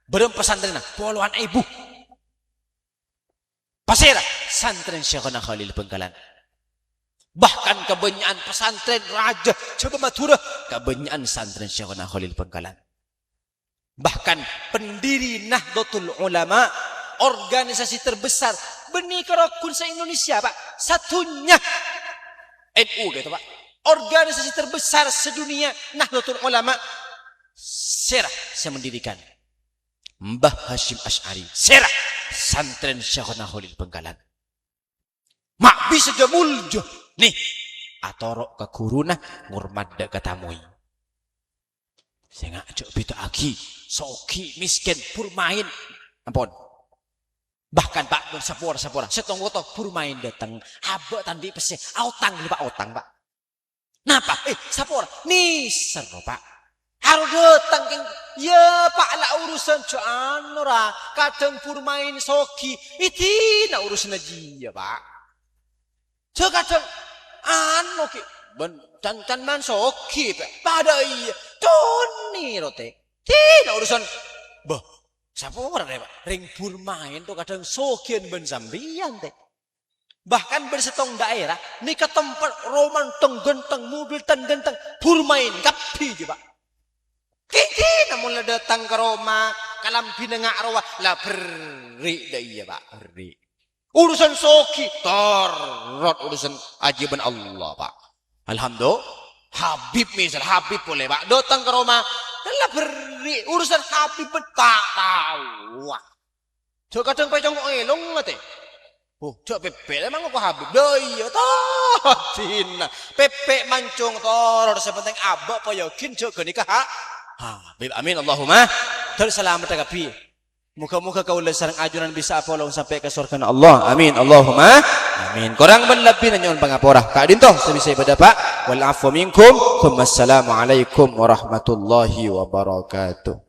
berem pesantren nah puluhan ibu Pasira santren Syekhuna Khalil Bengkalan. Bahkan kebanyakan pesantren raja coba Madura kebanyakan santren Syekhuna Khalil Bengkalan. Bahkan pendiri Nahdlatul Ulama organisasi terbesar benih kerokun se-Indonesia Pak satunya NU gitu Pak organisasi terbesar sedunia Nahdlatul Ulama serah saya mendirikan Mbah Hashim Asy'ari serah santren Syekhuna Khalil Bengkalan mak bisa jamuljo nih atorok ke kuruna ngurmat da katamui saya ngajak bita aki soki miskin purmain ampun bahkan Pak sapora setong woto purmain datang abek tandi pese autang Pak autang Pak napa sapora nih seru Pak harus datang ya Pak lah urusan cuan ora kadang purmain soki iti na urusan aja ya Pak kadang anu ki can man soki Pak pada iya toni rote tidak urusan bah siapa orang deh Pak ring purmain tuh kadang sokian ben sambian teh bahkan bersetong daerah ni ke tempat roman tenggenteng mobil tenggenteng purmain kapi je Pak kiki namun datang ke Roma kalam binengak rawa lah beri dah iya Pak beri urusan soki torot urusan ajiban Allah Pak alhamdulillah Habib misal Habib boleh Pak datang ke Roma lah beri urusan Habib tak tahu so kadang pecong elong ngate cok pepe emang aku Habib iya toh Cina pepe mancung torot sepenting abak payokin cok nikah Habib amin Allahumma terselamat agapi muka-muka kaulah sarang ajuran bisa apa Allah sampai ke surga Allah amin Allahumma amin korang berlebih nanyon pangaporah kak dintoh sebisa ibadah Pak wal afu minkum assalamualaikum warahmatullahi wabarakatuh